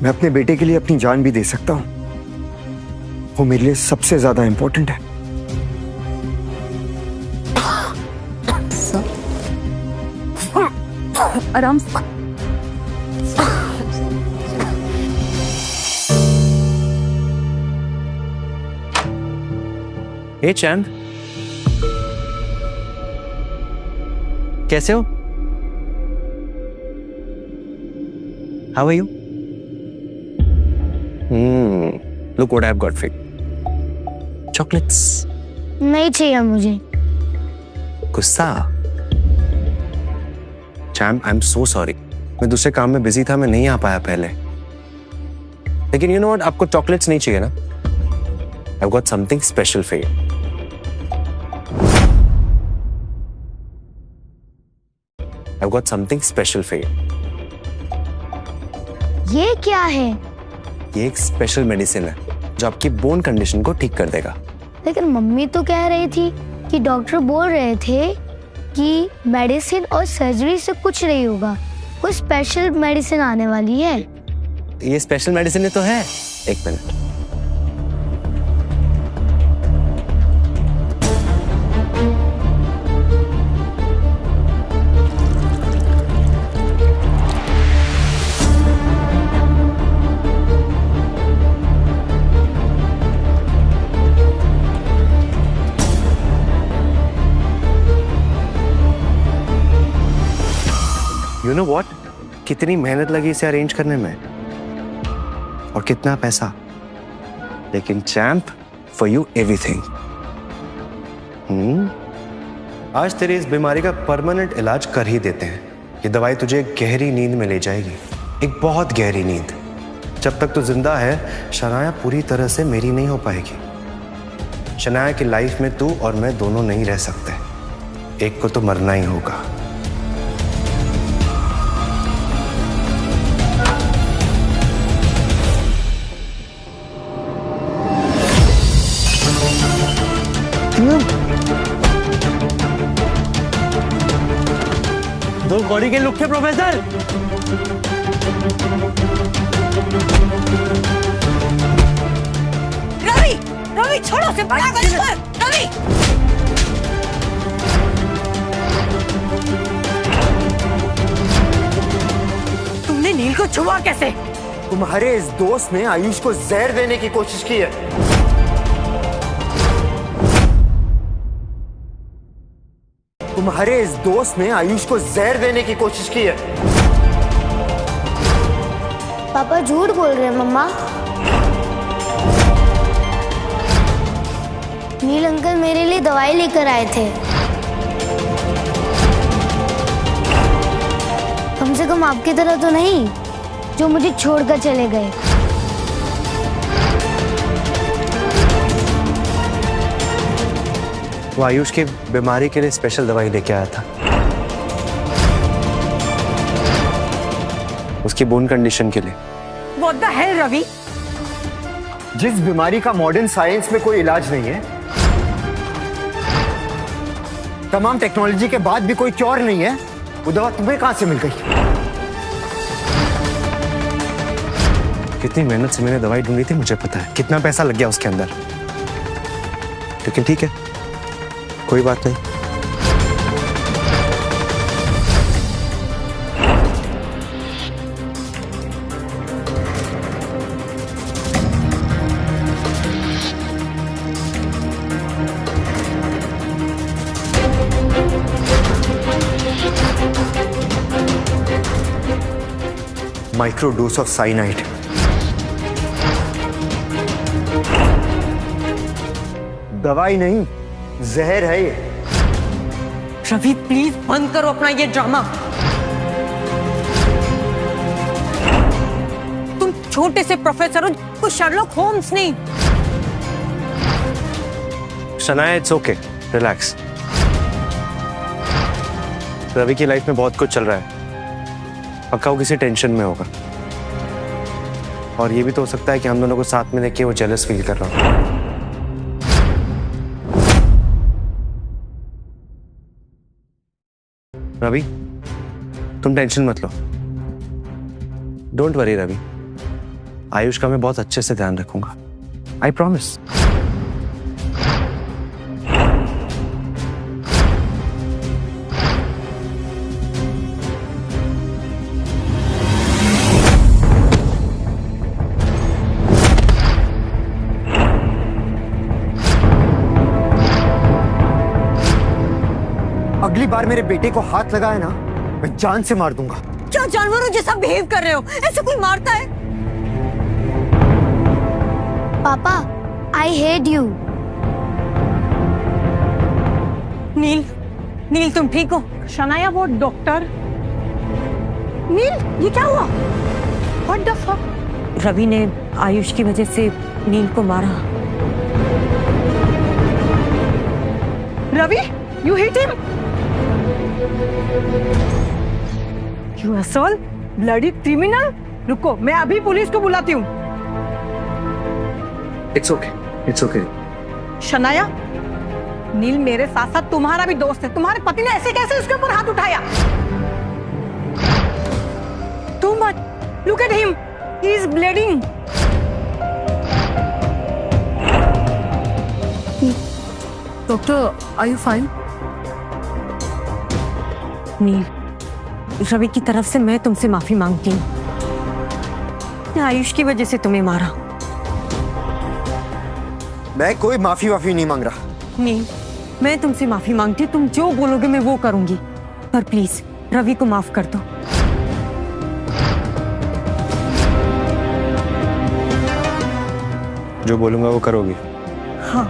मैं अपने बेटे के लिए अपनी जान भी दे सकता हूं। वो मेरे लिए सबसे ज्यादा इंपॉर्टेंट है। आराम से। हे चैंद, कैसे हो? How are you? Look what I've got for you. Chocolates. नहीं चाहिए मुझे। गुस्सा? Champ, I am so sorry. मैं दूसरे काम में बिजी था, मैं नहीं आ पाया पहले। लेकिन यू नो व्हाट, आपको चॉकलेट्स नहीं चाहिए ना? I've got something special for you. I've got something special for you. ये क्या है? ये एक स्पेशल मेडिसिन है जो आपकी बोन कंडीशन को ठीक कर देगा। लेकिन मम्मी तो कह रही थी कि डॉक्टर बोल रहे थे कि मेडिसिन और सर्जरी से कुछ नहीं होगा, कोई स्पेशल मेडिसिन आने वाली है। ये स्पेशल मेडिसिन तो है। एक मिनट। You know what? कितनी मेहनत लगी इसे अरेंज करने में और कितना पैसा, लेकिन चैम्प, फॉर यू एवरीथिंग। आज तेरी इस बीमारी का परमानेंट इलाज कर ही देते हैं। ये दवाई तुझे गहरी नींद में ले जाएगी, एक बहुत गहरी नींद। जब तक तू जिंदा है, शनाया पूरी तरह से मेरी नहीं हो पाएगी। शनाया की लाइफ में तू और मैं दोनों नहीं रह सकते, एक को तो मरना ही होगा। दो कौड़ी के लुक थे प्रोफेसर। रवि, रवि छोड़ो से बड़ा रवि। तुमने नील को छुआ कैसे? तुम्हारे इस दोस्त ने आयुष को जहर देने की कोशिश की है। तुम्हारे इस दोस्त ने आयुष को जहर देने की कोशिश की है। पापा झूठ बोल रहे हैं मम्मा। नील अंकल मेरे लिए दवाई लेकर आए थे। कम से कम आपकी तरह तो नहीं जो मुझे छोड़कर चले गए। वो आयुष की बीमारी के लिए स्पेशल दवाई लेके आया था, उसकी बोन कंडीशन के लिए। What the hell, Ravi? जिस बीमारी का मॉडर्न साइंस में कोई इलाज नहीं है, तमाम टेक्नोलॉजी के बाद भी कोई क्योर नहीं है, वो दवा तुम्हें कहां से मिल गई? कितनी मेहनत से मैंने दवाई ढूंढी थी, मुझे पता है कितना पैसा लग गया उसके अंदर। लेकिन ठीक है, कोई बात नहीं। Micro dose of cyanide. दवाई नहीं, जहर है ये। रवि प्लीज बंद करो अपना ये ड्रामा। तुम छोटे से प्रोफेसर हो, कोई शर्लॉक होम्स नहीं। Shanaya, it's okay, relax. Ravi की लाइफ में बहुत कुछ चल रहा है, पक्का वो किसी टेंशन में होगा। और ये भी तो हो सकता है कि हम दोनों को साथ में देख के वो जेलस फील कर रहा हो। रवि, तुम टेंशन मत लो। डोंट वरी रवि, आयुष का मैं बहुत अच्छे से ध्यान रखूंगा, आई प्रॉमिस। अगली बार मेरे बेटे को हाथ लगाए ना, मैं जान से मार दूंगा। क्या जानवरों जैसा बिहेव कर रहे हो? ऐसे कोई मारता है? पापा, आई हेट यू। नील, नील तुम ठीक हो? शनाया वो डॉक्टर। नील ये क्या हुआ? What the fuck? रवि ने आयुष की वजह से नील को मारा। Ravi, you hit him? You asshole, bloody criminal! रुको, मैं अभी पुलिस को बुलाती हूँ। It's okay, it's okay. Shanaya, Neel मेरे साथ साथ तुम्हारा भी दोस्त है। तुम्हारे पति ने ऐसे कैसे उसके ऊपर हाथ उठाया? Too much. Look at him. He is bleeding. Doctor, are you fine? Neel, Ravi की तरफ से मैं तुमसे माफी मांगती हूँ। आयुष की वजह से तुम्हें मारा। मैं कोई माफी नहीं मांग रहा। नील, मैं तुमसे माफी मांगती हूँ। तुम जो बोलोगे मैं वो करूंगी, पर प्लीज रवि को माफ कर दो। जो बोलूंगा वो करोगी? हाँ।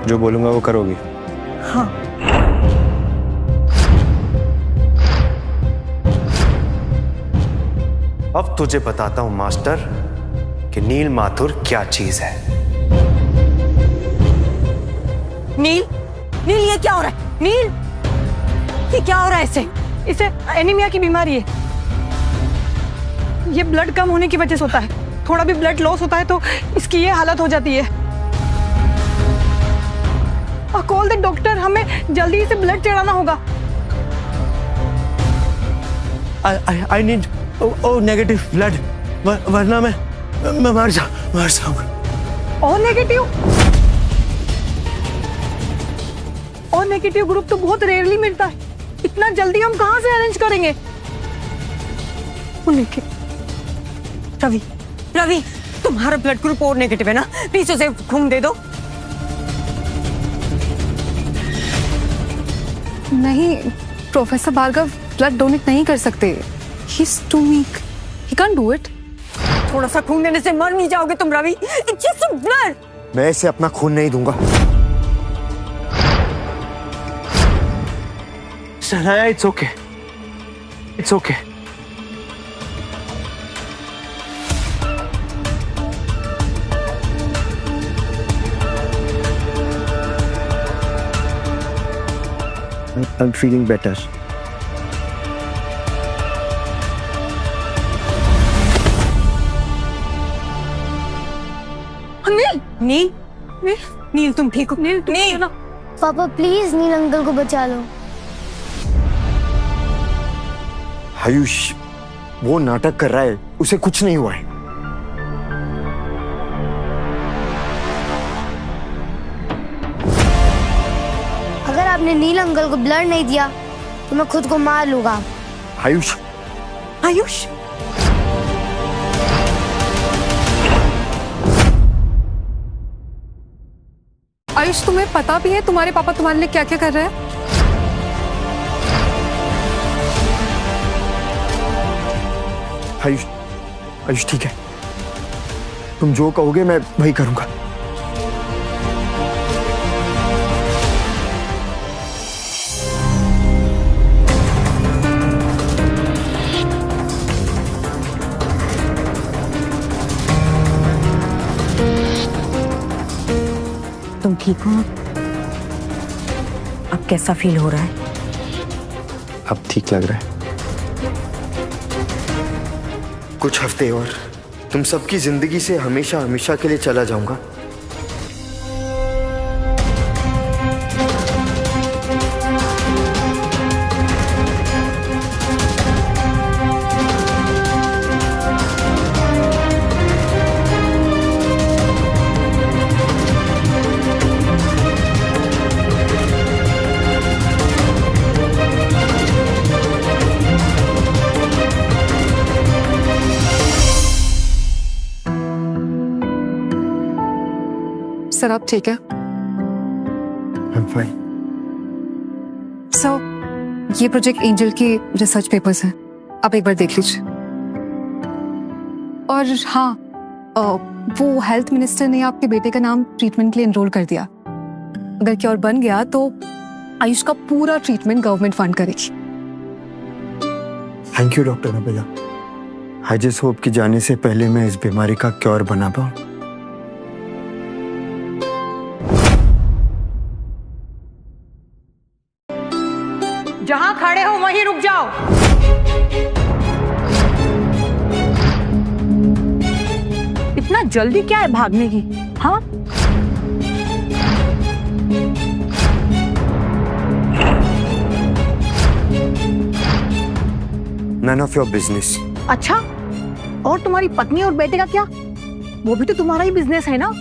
जो बोलूंगा वो करोगी? हाँ। अब तुझे बताता हूं मास्टर कि नील माथुर क्या चीज है। नील, नील ये क्या हो रहा है? नील, ये क्या हो रहा है इसे? इसे एनीमिया की बीमारी है। ये ब्लड कम होने की वजह से होता है। थोड़ा भी ब्लड लॉस होता है तो इसकी ये हालत हो जाती है। कॉल द डॉक्टर, हमें जल्दी इसे ब्लड चढ़ाना होगा। I need नेगेटिव ब्लड, वरना मैं मर जाऊंगा। और नेगेटिव? और नेगेटिव ग्रुप तो बहुत रेयरली मिलता है। इतना जल्दी हम कहां से अरेंज करेंगे? रवि, रवि तुम्हारा ब्लड ग्रुप और नेगेटिव है ना? प्लीज उसे खून दे दो। नहीं प्रोफेसर भार्गव, ब्लड डोनेट नहीं कर सकते। He is too weak, he can do it. थोड़ा सा खून देने से मर नहीं जाओगे तुम रवि। It's just blood. मैं इसे अपना खून नहीं दूंगा। Shanaya, it's okay, it's okay. I'm feeling better. नील, नील, नील तुम ठीक हो? नील, नील। पापा प्लीज नील अंकल को बचा लो। आयुष वो नाटक कर रहा है, उसे कुछ नहीं हुआ है। अगर आपने नील अंकल को ब्लड नहीं दिया तो मैं खुद को मार लूंगा। आयुष, आयुष, आयुष तुम्हें पता भी है तुम्हारे पापा तुम्हारे लिए क्या क्या कर रहे हैं? आयुष, आयुष ठीक है, तुम जो कहोगे मैं वही करूंगा। तुम ठीक हो? अब कैसा फील हो रहा है? अब ठीक लग रहा है। कुछ हफ्ते और तुम सबकी जिंदगी से हमेशा हमेशा के लिए चला जाऊंगा। सर आप ठीक है? I'm fine. सर ये प्रोजेक्ट एंजल के रिसर्च पेपर्स हैं, आप एक बार देख लीजिए। और हाँ, वो हेल्थ मिनिस्टर ने आपके बेटे का नाम ट्रीटमेंट के लिए एनरोल कर दिया। अगर क्योर बन गया तो आयुष का पूरा ट्रीटमेंट गवर्नमेंट फंड करेगी। Thank you doctor Nabila. I just hope कि जाने से पहले मैं इस बीमारी का क्योर बना पाऊं। जहां खड़े हो वहीं रुक जाओ। इतना जल्दी क्या है भागने की? हाँ, None of your business. अच्छा, और तुम्हारी पत्नी और बेटे का क्या? वो भी तो तुम्हारा ही बिजनेस है ना?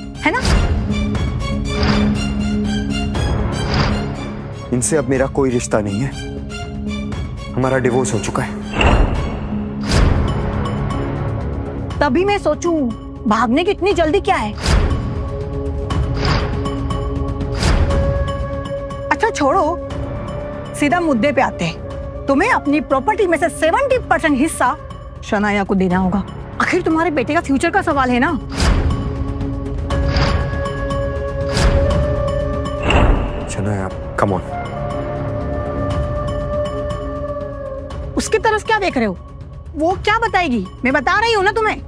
इनसे अब मेरा कोई रिश्ता नहीं है। हमारा डिवोर्स हो चुका है। तभी मैं सोचूं भागने की इतनी जल्दी क्या है? अच्छा छोड़ो, सीधा मुद्दे पे आते हैं। तुम्हें अपनी प्रॉपर्टी में से 70% हिस्सा शनाया को देना होगा। आखिर तुम्हारे बेटे का फ्यूचर का सवाल है ना। Shanaya, come on. उसकी तरफ क्या देख रहे हो? वो क्या बताएगी? मैं बता रही हूँ ना तुम्हें।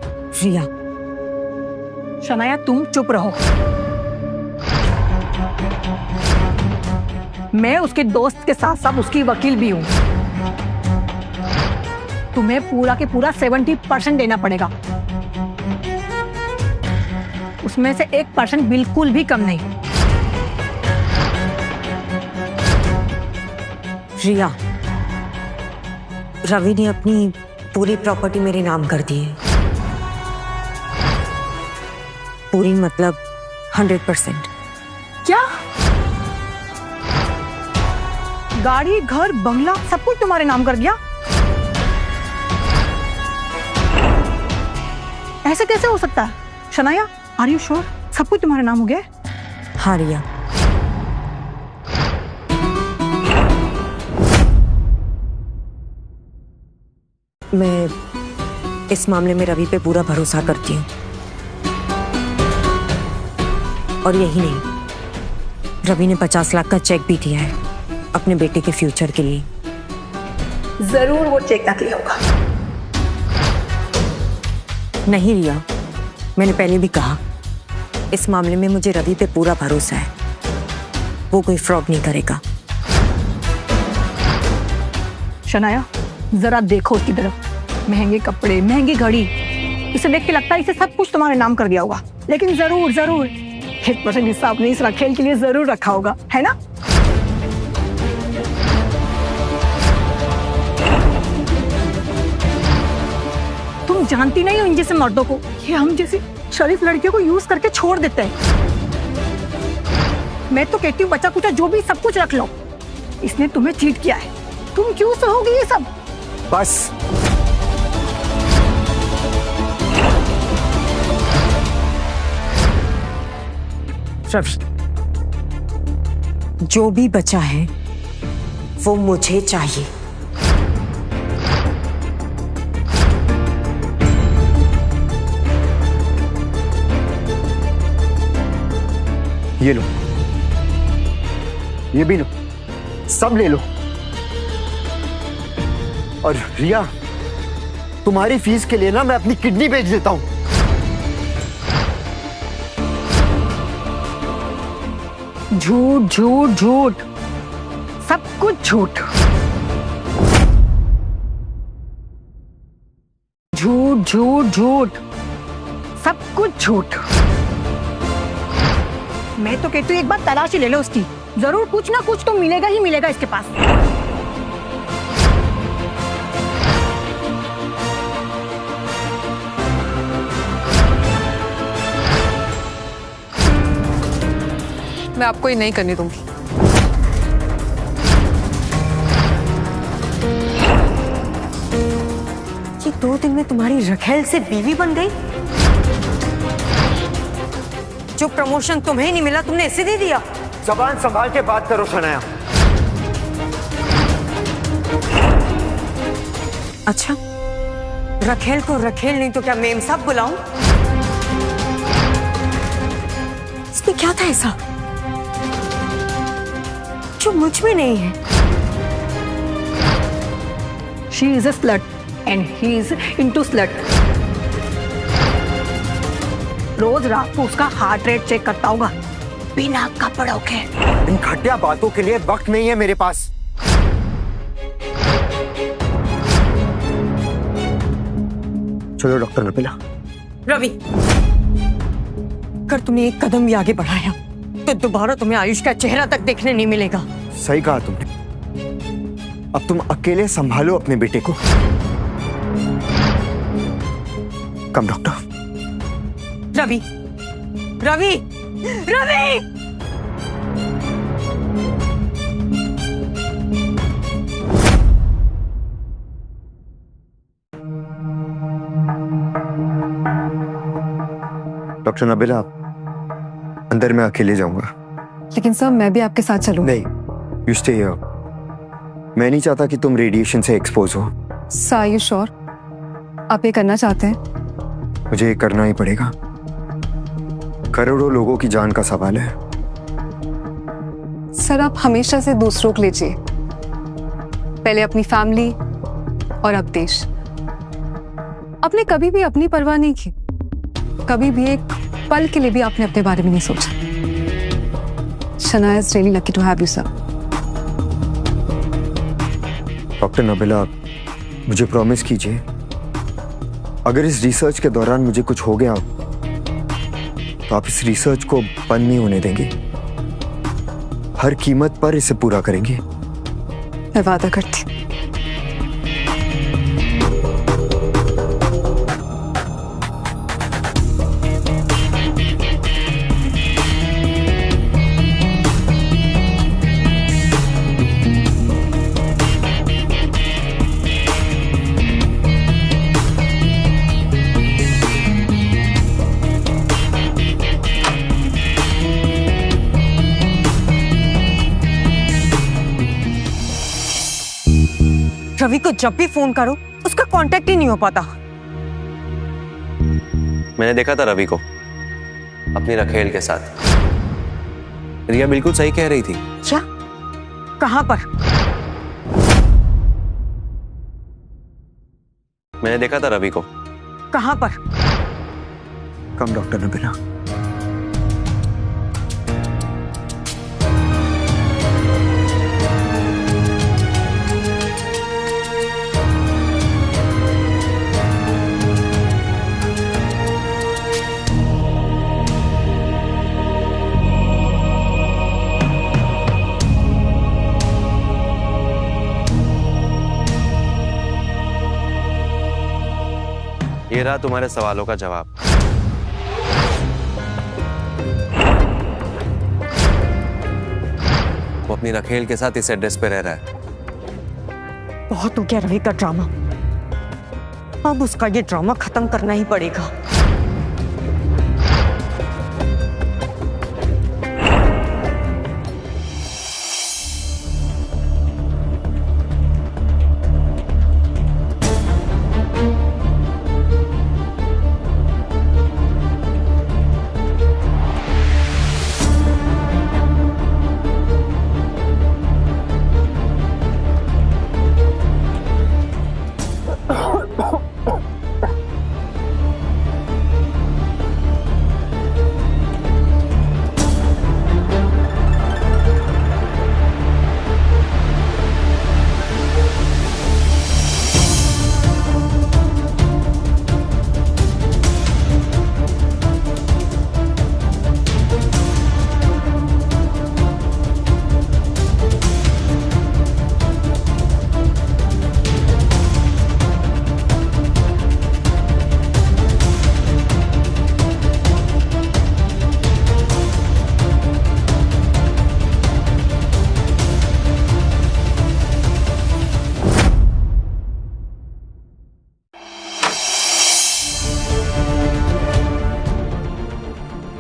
रिया, शनाया तुम चुप रहो। मैं उसके दोस्त के साथ साथ उसकी वकील भी हूँ। तुम्हें पूरा के पूरा 70% देना पड़ेगा। उसमें से 1% बिल्कुल भी कम नहीं। रिया, रवि ने अपनी पूरी प्रॉपर्टी मेरे नाम कर दी है। पूरी मतलब 100%। क्या? गाड़ी, घर, बंगला सब कुछ तुम्हारे नाम कर दिया? ऐसे कैसे हो सकता है? शनाया, आर यू श्योर सब कुछ तुम्हारे नाम हो गया? हाँ रिया, मैं इस मामले में रवि पे पूरा भरोसा करती हूँ। और यही नहीं, रवि ने 50 लाख का चेक भी दिया है अपने बेटे के फ्यूचर के लिए। जरूर वो चेक नकली होगा। नहीं रिया, मैंने पहले भी कहा, इस मामले में मुझे रवि पे पूरा भरोसा है। वो कोई फ्रॉड नहीं करेगा। शनाया, जरा देखो उसकी तरफ। महंगे कपड़े, महंगी घड़ी, इसे देख के लगता है इसे सब कुछ तुम्हारे नाम कर दिया होगा। लेकिन जरूर 1% हिस्सा अपने इस रखेल के लिए जरूर रखा होगा, है ना? तुम जानती नहीं हो इन जैसे मर्दों को, ये हम जैसी शरीफ लड़कियों को यूज करके छोड़ देते हैं। मैं तो कहती हूँ बचा कुचा जो भी सब कुछ रख लो। इसने तुम्हें चीट किया है, तुम क्यों सहोगी ये सब? बस। रवि, जो भी बचा है वो मुझे चाहिए। ये लो, ये भी लो, सब ले लो। और रिया, तुम्हारी फीस के लिए ना मैं अपनी किडनी बेच देता हूं। झूठ झूठ झूठ, सब कुछ झूठ। झूठ झूठ झूठ, सब कुछ झूठ। मैं तो कहती हूँ एक बार तलाशी ले लो उसकी, जरूर कुछ ना कुछ तो मिलेगा ही मिलेगा इसके पास। मैं आपको ये नहीं करने दूंगी। ये 2 दिन में तुम्हारी रखेल से बीवी बन गई? जो प्रमोशन तुम्हें नहीं मिला तुमने इसे दे दिया? जबान संभाल के बात करो शनाया। अच्छा, रखेल को रखेल नहीं तो क्या मेम साहब बुलाऊं? इसमें क्या था ऐसा जो मुझ में नहीं है? She is a slut and he is into slut. रोज रात को उसका हार्ट रेट चेक करता होगा बिना कपड़ों के। इन घटिया बातों के लिए वक्त नहीं है मेरे पास। चलो डॉक्टर नबीला। रवि, अगर तुमने एक कदम भी आगे बढ़ाया तो दोबारा तुम्हें आयुष का चेहरा तक देखने नहीं मिलेगा। सही कहा तुमने। अब तुम अकेले संभालो अपने बेटे को। कम डॉक्टर। रवि, रवि, रवि! डॉक्टर नबीला, अंदर मैं अकेले जाऊंगा। लेकिन सर मैं भी आपके साथ चलूं। नहीं, यू स्टे हियर। मैं नहीं चाहता कि तुम रेडिएशन से एक्सपोज हो। सर आर यू श्योर आप ये करना चाहते हैं? मुझे ये करना ही पड़ेगा। करोड़ों लोगों की जान का सवाल है। सर आप हमेशा से दूसरों को लीजिए, पहले अपनी फैमिली और अब देश। आपने कभी भी अपनी परवाह नहीं की, कभी भी एक पल के लिए भी आपने अपने बारे में नहीं सोचा। Shanaya is really lucky to have you sir. Doctor Nabila, मुझे प्रॉमिस कीजिए, अगर इस रिसर्च के दौरान मुझे कुछ हो गया तो आप इस रिसर्च को बंद नहीं होने देंगे। हर कीमत पर इसे पूरा करेंगे। मैं वादा करती। रवि को जब भी फोन करो उसका कांटेक्ट ही नहीं हो पाता। मैंने देखा था रवि को अपनी रखेल के साथ। रिया बिल्कुल सही कह रही थी। क्या? कहां पर? मैंने देखा था रवि को। कहां पर? कम डॉक्टर नबीला। ये रहा तुम्हारे सवालों का जवाब। वो अपनी रखेल के साथ इस एड्रेस पे रह रहा है। बहुत हो गया रवि का ड्रामा, अब उसका ये ड्रामा खत्म करना ही पड़ेगा।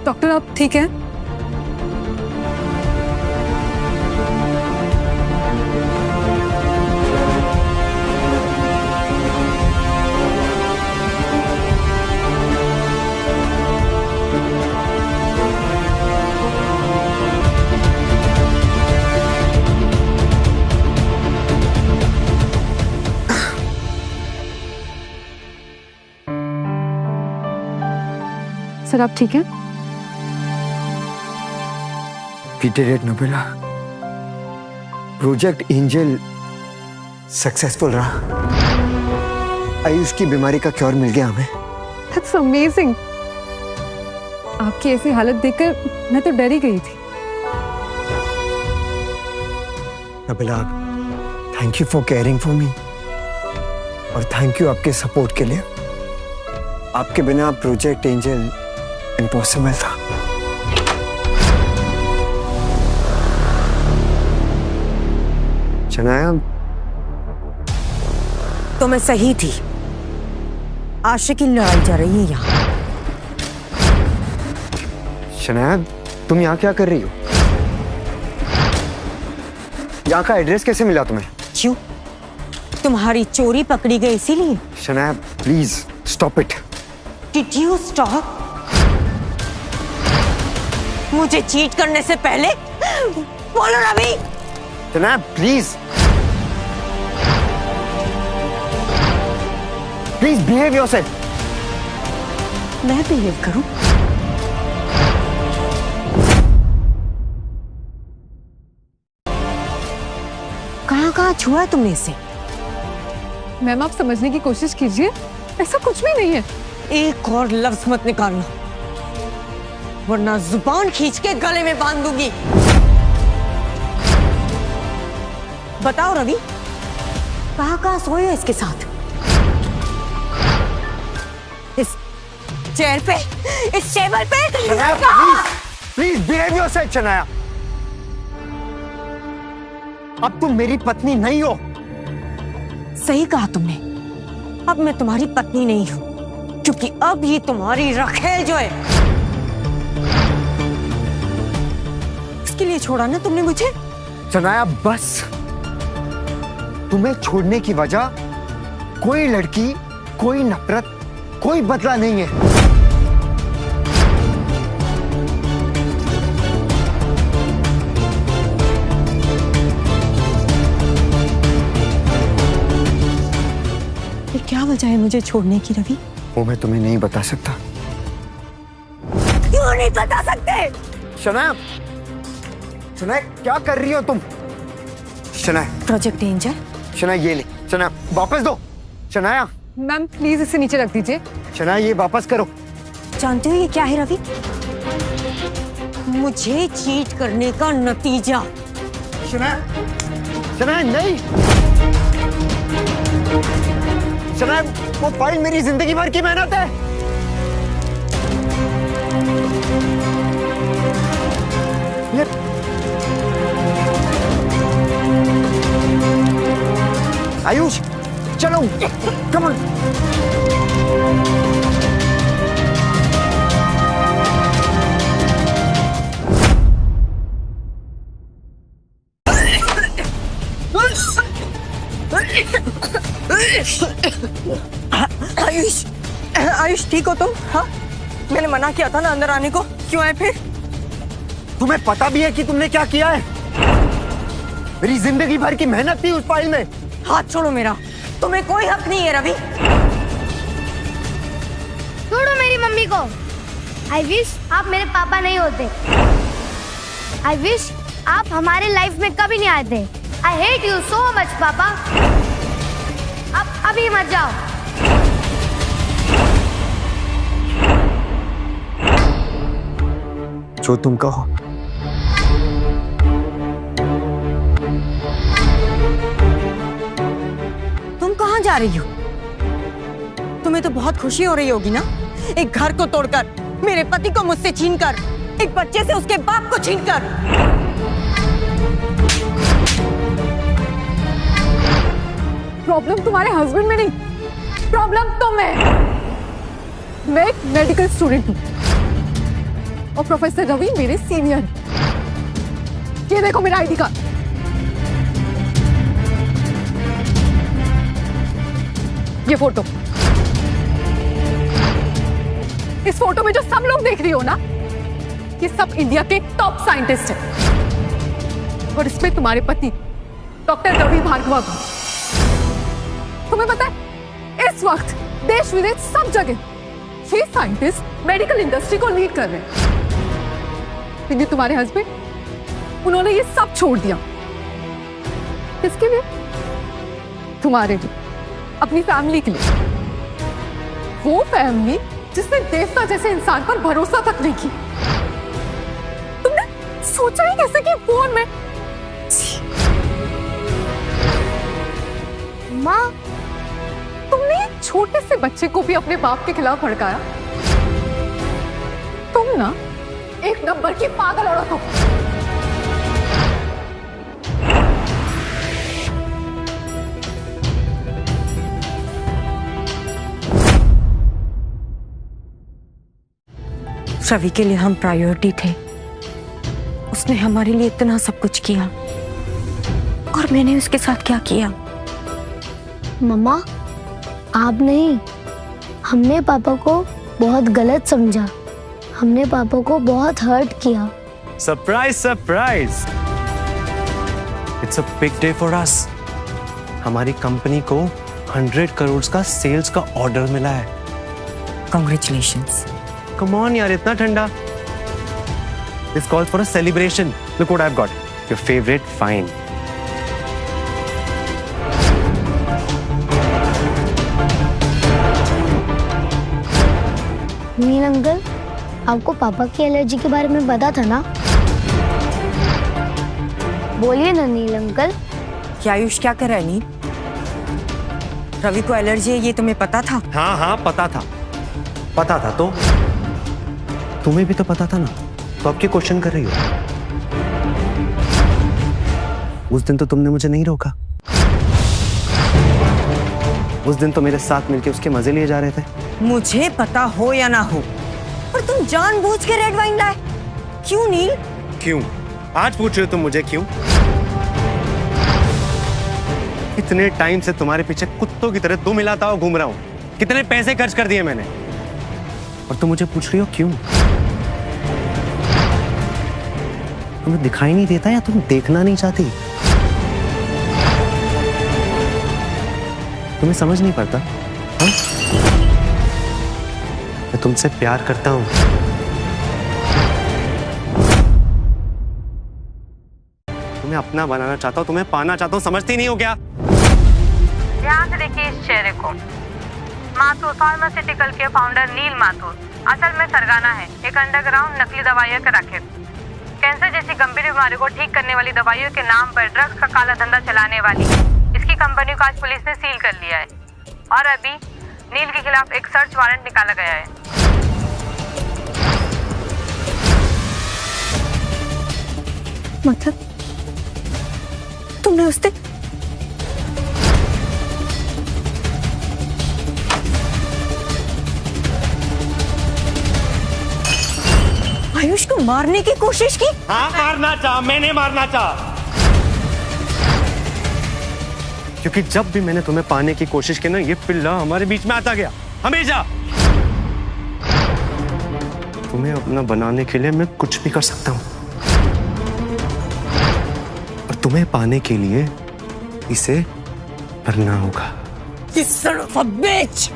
डॉक्टर आप ठीक हैं? सर आप ठीक हैं? We did it, Nabila. Project angel successful रहा। आयुष की बीमारी का क्योर मिल गया हमें। That's amazing। आपकी ऐसी हालत देखकर मैं तो डर ही गई थी। Nabila, thank you for caring for me और थैंक यू आपके सपोर्ट के लिए। आपके बिना प्रोजेक्ट एंजल इम्पॉसिबल था। शनाया, तो मैं सही थी। आशिक की लड़ाई जा रही है यहाँ। शनाया, तुम यहाँ क्या कर रही हो? यहाँ का एड्रेस कैसे मिला तुम्हें? क्यों? तुम्हारी चोरी पकड़ी गई इसीलिए? Shanaya please stop it. Did you stop? मुझे चीट करने से पहले बोलो Ravi. Shanaya please, please behave yourself. मैं बिहेव करूं? कहाँ छुआ तुमने इसे? मैम आप समझने की कोशिश कीजिए, ऐसा कुछ भी नहीं है। एक और लफ्ज मत निकालना, वरना जुबान खींच के गले में बांध दूंगी। बताओ रवि, कहाँ सोए हो इसके साथ? इस चेयर पे, इस टेबल पे? Please behave yourself Shanaya. अब तुम मेरी पत्नी नहीं हो। सही कहा तुमने, अब मैं तुम्हारी पत्नी नहीं हूं, क्योंकि अब ये तुम्हारी रखेल जो है। इसके लिए छोड़ा ना तुमने मुझे? शनाया बस, तुम्हें छोड़ने की वजह कोई लड़की, कोई नफरत, कोई बदला नहीं है। क्या वजह है मुझे छोड़ने की रवि? वो मैं तुम्हें नहीं बता सकता। क्यों नहीं बता सकते? शनाया, शनाया क्या कर रही हो तुम? Shanaya, project angel. शनाया ये ले, शनाया वापस दो। शनाया मैम प्लीज इसे नीचे रख दीजिए। शनाया ये वापस करो। जानते हो ये क्या है रवि? मुझे चीट करने का नतीजा। शनाया, शनाया नहीं। शनाया वो फाइल मेरी जिंदगी भर की मेहनत है। आयुष चलो, कम ऑन। आयुष, आयुष ठीक हो तुम? हाँ, मैंने मना किया था ना अंदर आने को, क्यों आए फिर? तुम्हें पता भी है कि तुमने क्या किया है? मेरी जिंदगी भर की मेहनत थी उस फाइल में। हाथ छोड़ो मेरा, तुम्हें कोई हक नहीं है रवि। छोड़ो मेरी मम्मी को। आई विश आप मेरे पापा नहीं होते। आई विश आप हमारे लाइफ में कभी नहीं आते। आई हेट यू सो मच पापा। अब अभी मत जाओ। जो तुम कहो। तुम कहाँ जा रही हो? तुम्हें तो बहुत खुशी हो रही होगी ना, एक घर को तोड़कर, मेरे पति को मुझसे छीनकर, एक बच्चे से उसके बाप को छीनकर। प्रॉब्लम तुम्हारे हस्बैंड में नहीं, प्रॉब्लम तुम है। मैं एक मेडिकल स्टूडेंट हूँ और प्रोफेसर रवि मेरे सीनियर। ये देखो मेरा आईडी कार्ड। ये फोटो, इस फोटो में जो सब लोग देख रही हो ना, ये सब इंडिया के टॉप साइंटिस्ट हैं। और इसमें तुम्हारे पति डॉक्टर रवि भार्गव। तुम्हें पता है इस वक्त देश विदेश सब जगह ये साइंटिस्ट मेडिकल इंडस्ट्री को लीड कर रहे हैं। लेकिन तुम्हारे हस्बैंड, उन्होंने ये सब छोड़ दिया। किसके लिए? तुम्हारे लिए, अपनी फैमिली के लिए। वो फैमिली जिसने देवता जैसे इंसान पर भरोसा तक नहीं किया। तुमने सोचा ही कैसे कि फोन में माँ, तुमने छोटे से बच्चे को भी अपने बाप के खिलाफ भड़काया। तुम ना एक नंबर की पागल औरत हो। रवि के लिए हम प्रायोरिटी थे। उसने हमारे लिए इतना सब कुछ किया, और मैंने उसके साथ क्या किया? मम्मा, आप नहीं, हमने पापा को बहुत गलत समझा। हमने पापा को बहुत हर्ट किया। Surprise surprise, it's a big day for us. हमारी कंपनी को 100 करोड़ का सेल्स का ऑर्डर मिला है। कांग्रेचुलेशंस। कम ऑन यार, इतना ठंडा। This calls for a celebration. Look what I have got, your favourite fine. Neel uncle, आपको पापा की एलर्जी के बारे में पता था ना? बोलिए ना नील अंकल। क्या आयुष क्या कर रहा है नील? रवि को एलर्जी है ये तुम्हें पता था? हाँ हाँ पता था, पता था। तो तुम्हें भी तो पता था ना, तो अब क्या क्वेश्चन कर रही हो? उस दिन तो तुमने मुझे नहीं रोका। उस दिन तो मेरे साथ मिलके उसके मजे लिए जा रहे थे। मुझे पता हो या ना हो, पर तुम जानबूझ के रेड वाइन लाए। क्यों नील? क्यों? आज पूछ रहे हो तुम मुझे क्यों? इतने टाइम से तुम्हारे पीछे कुत्तों की तरह दुम मिलाता हुआ घूम रहा हूं। कितने पैसे खर्च कर दिए मैंने, और तुम मुझे पूछ रही हो क्यों? तुम्हें दिखाई नहीं देता या तुम देखना नहीं चाहती? तुम्हें समझ नहीं पड़ता? हाँ? मैं तुमसे प्यार करता हूं। तुम्हें अपना बनाना चाहता हूं, तुम्हें पाना चाहता हूं, समझती नहीं हो क्या? ध्यान से देखिए इस चेहरे को। माथुर फार्मास्यूटिकल के फाउंडर नील माथुर असल में सरगाना है, एक अंडरग्राउंड नकली दवाइयों का राकेट। कैंसर जैसी गंभीर बीमारी को ठीक करने वाली दवाइयों के नाम पर ड्रग्स का काला धंधा चलाने वाली इसकी कंपनी को आज पुलिस ने सील कर लिया है, और अभी नील के खिलाफ एक सर्च वारंट निकाला गया है। मतलब तुमने उस दिन आयुष को मारने की कोशिश की? हाँ मारना चाहा, मैंने मारना चाहा। क्योंकि जब भी मैंने तुम्हें पाने की कोशिश की ना, ये पिल्ला हमारे बीच में आता गया, हमेशा। तुम्हें अपना बनाने के लिए मैं कुछ भी कर सकता हूं, और तुम्हें पाने के लिए इसे मरना होगा। You son of a bitch!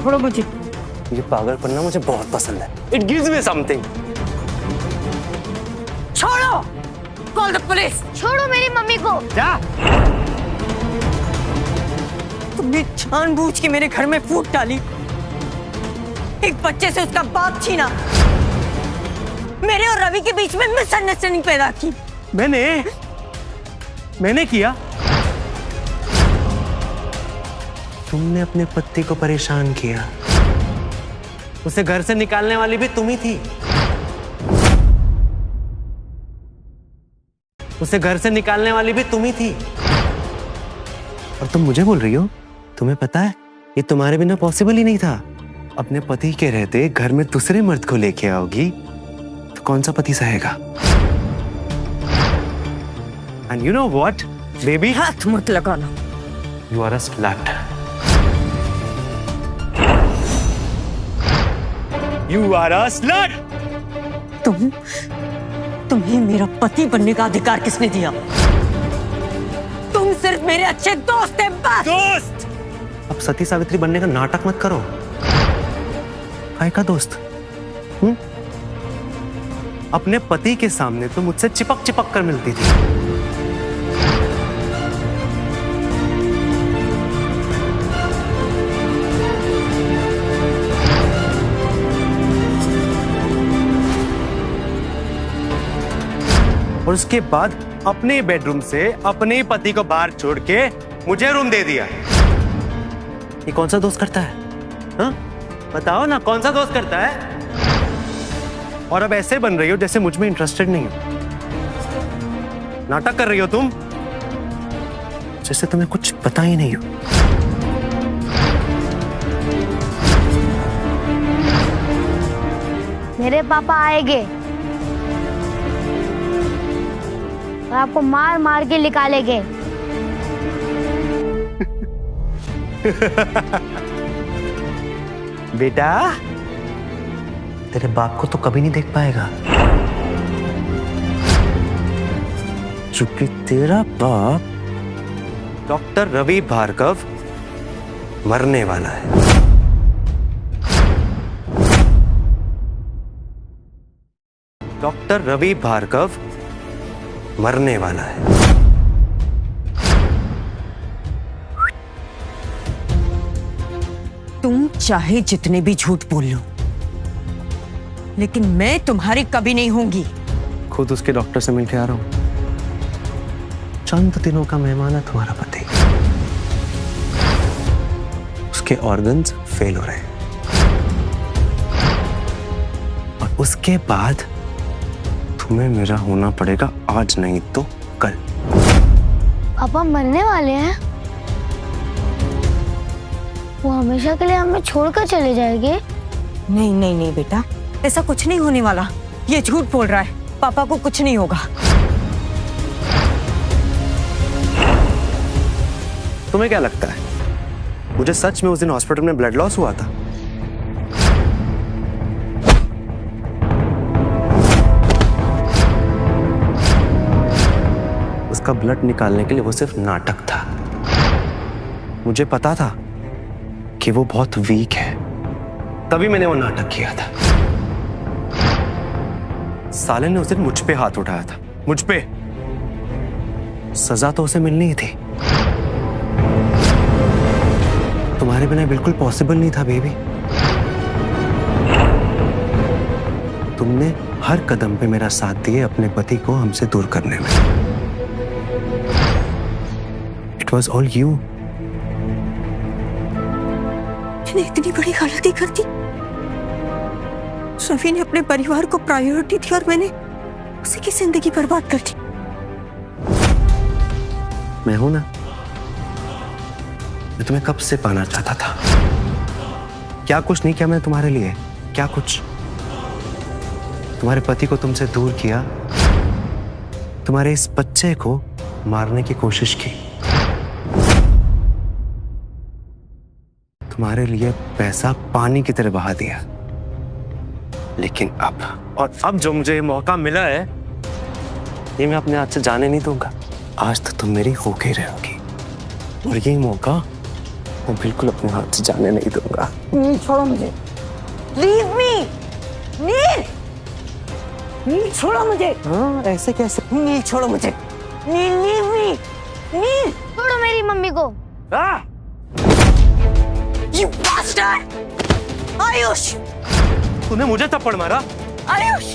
छोड़ो मुझे। ये पागलपन ना मुझे बहुत पसंद है। It gives me something. छोड़ो! Call the police! छोड़ो मेरी मम्मी को। जा। तुमने जानबूझ के मेरे घर में फूट डाली, एक बच्चे से उसका बाप छीना, मेरे और रवि के बीच में मिसअंडरस्टैंडिंग पैदा की। मैंने किया? तुमने अपने पति को परेशान किया। उसे घर से निकालने वाली भी तुम ही थी। उसे घर से निकालने वाली भी तुम ही थी। और तुम मुझे बोल रही हो? तुम्हें पता है ये तुम्हारे बिना पॉसिबल ही नहीं था। अपने पति के रहते घर में दूसरे मर्द को लेके आओगी तो कौन सा पति सहेगा? And you know what baby, हाथ मत लगाना। You are a slut. You are a slut. तुम्हें मेरा पति बनने का अधिकार किसने दिया? तुम सिर्फ मेरे अच्छे दोस्त हैं बस। दोस्त? अब सती सावित्री बनने का नाटक मत करो। काय का दोस्त? अपने पति के सामने तो मुझसे चिपक चिपक कर मिलती थी। और उसके बाद अपने बेडरूम से अपने पति को बाहर छोड़ के मुझे रूम दे दिया। ये कौन सा दोस्त करता है? हाँ? बताओ ना, कौन सा दोस्त करता है? और अब ऐसे बन रही हो जैसे मुझ में इंटरेस्टेड नहीं हो। नाटक कर रही हो तुम, जैसे तुम्हें कुछ पता ही नहीं हो। मेरे पापा आएंगे और आपको मार मार के निकालेंगे। बेटा, तेरे बाप को तो कभी नहीं देख पाएगा, क्योंकि तेरा बाप डॉक्टर रवि भार्गव मरने वाला है। डॉक्टर रवि भार्गव मरने वाला है। तुम चाहे जितने भी झूठ बोल लो, लेकिन मैं तुम्हारी कभी नहीं होंगी। खुद उसके डॉक्टर से मिलके आ रहा हूं। चंद दिनों का मेहमान है तुम्हारा पति। उसके ऑर्गन्स फेल हो रहे हैं और उसके बाद तुम्हें मेरा होना पड़ेगा, आज नहीं तो कल। पापा मरने वाले हैं? वो हमेशा के लिए हमें छोड़कर चले जाएंगे? नहीं नहीं नहीं बेटा, ऐसा कुछ नहीं होने वाला। ये झूठ बोल रहा है। पापा को कुछ नहीं होगा। तुम्हें क्या लगता है मुझे सच में उस दिन हॉस्पिटल में ब्लड लॉस हुआ था? उसका ब्लड निकालने के लिए वो सिर्फ नाटक था। मुझे पता था कि वो बहुत वीक है, तभी मैंने वो नाटक किया था। साले ने उस दिन मुझ पे हाथ उठाया था, मुझ पे। सजा तो उसे मिलनी ही थी। तुम्हारे बिना बिल्कुल पॉसिबल नहीं था बेबी। तुमने हर कदम पे मेरा साथ दिए अपने पति को हमसे दूर करने में। It was all you. मैंने इतनी बड़ी गलती कर दी। रवि ने अपने परिवार को प्रायोरिटी दी और मैंने उसी की जिंदगी बर्बाद कर दी। मैं हूं ना, मैं तुम्हें कब से पाना चाहता था। क्या कुछ नहीं किया मैंने तुम्हारे लिए, क्या कुछ। तुम्हारे पति को तुमसे दूर किया, तुम्हारे इस बच्चे को मारने की कोशिश की, तुम्हारे लिए पैसा पानी की तरह बहा दिया। लेकिन अब जो मुझे ये मौका मिला है, ये मैं अपने हाथ से जाने नहीं दूंगा। आज तो तुम मेरी होके ही रहोगी और ये मौका मैं बिल्कुल अपने हाथ से जाने नहीं दूंगा। नील छोड़ो मुझे। Leave me. नील, नील छोड़ो मुझे। हाँ, ऐसे कैसे? नील छोड़ो मुझे। नील, लीव मी। नील छोड़ो मेरी मम्मी को। You bastard! आयुष, तूने मुझे थप्पड़ मारा? आयुष,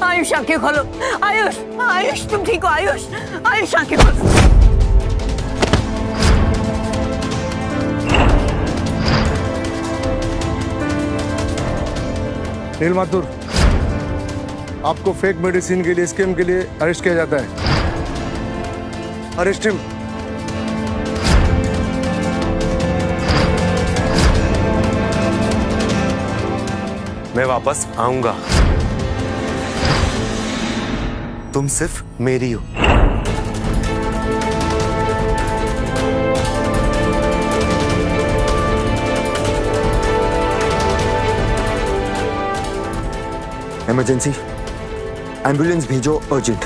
आयुष आंखें खोलो। आयुष, आयुष तुम ठीक हो? आयुष, आयुष आंखें खोलो। नील माथुर, आपको फेक मेडिसिन के लिए, स्कैम के लिए अरेस्ट किया जाता है। Arrest him. मैं वापस आऊंगा। तुम सिर्फ मेरी हो। इमरजेंसी, एम्बुलेंस भेजो अर्जेंट।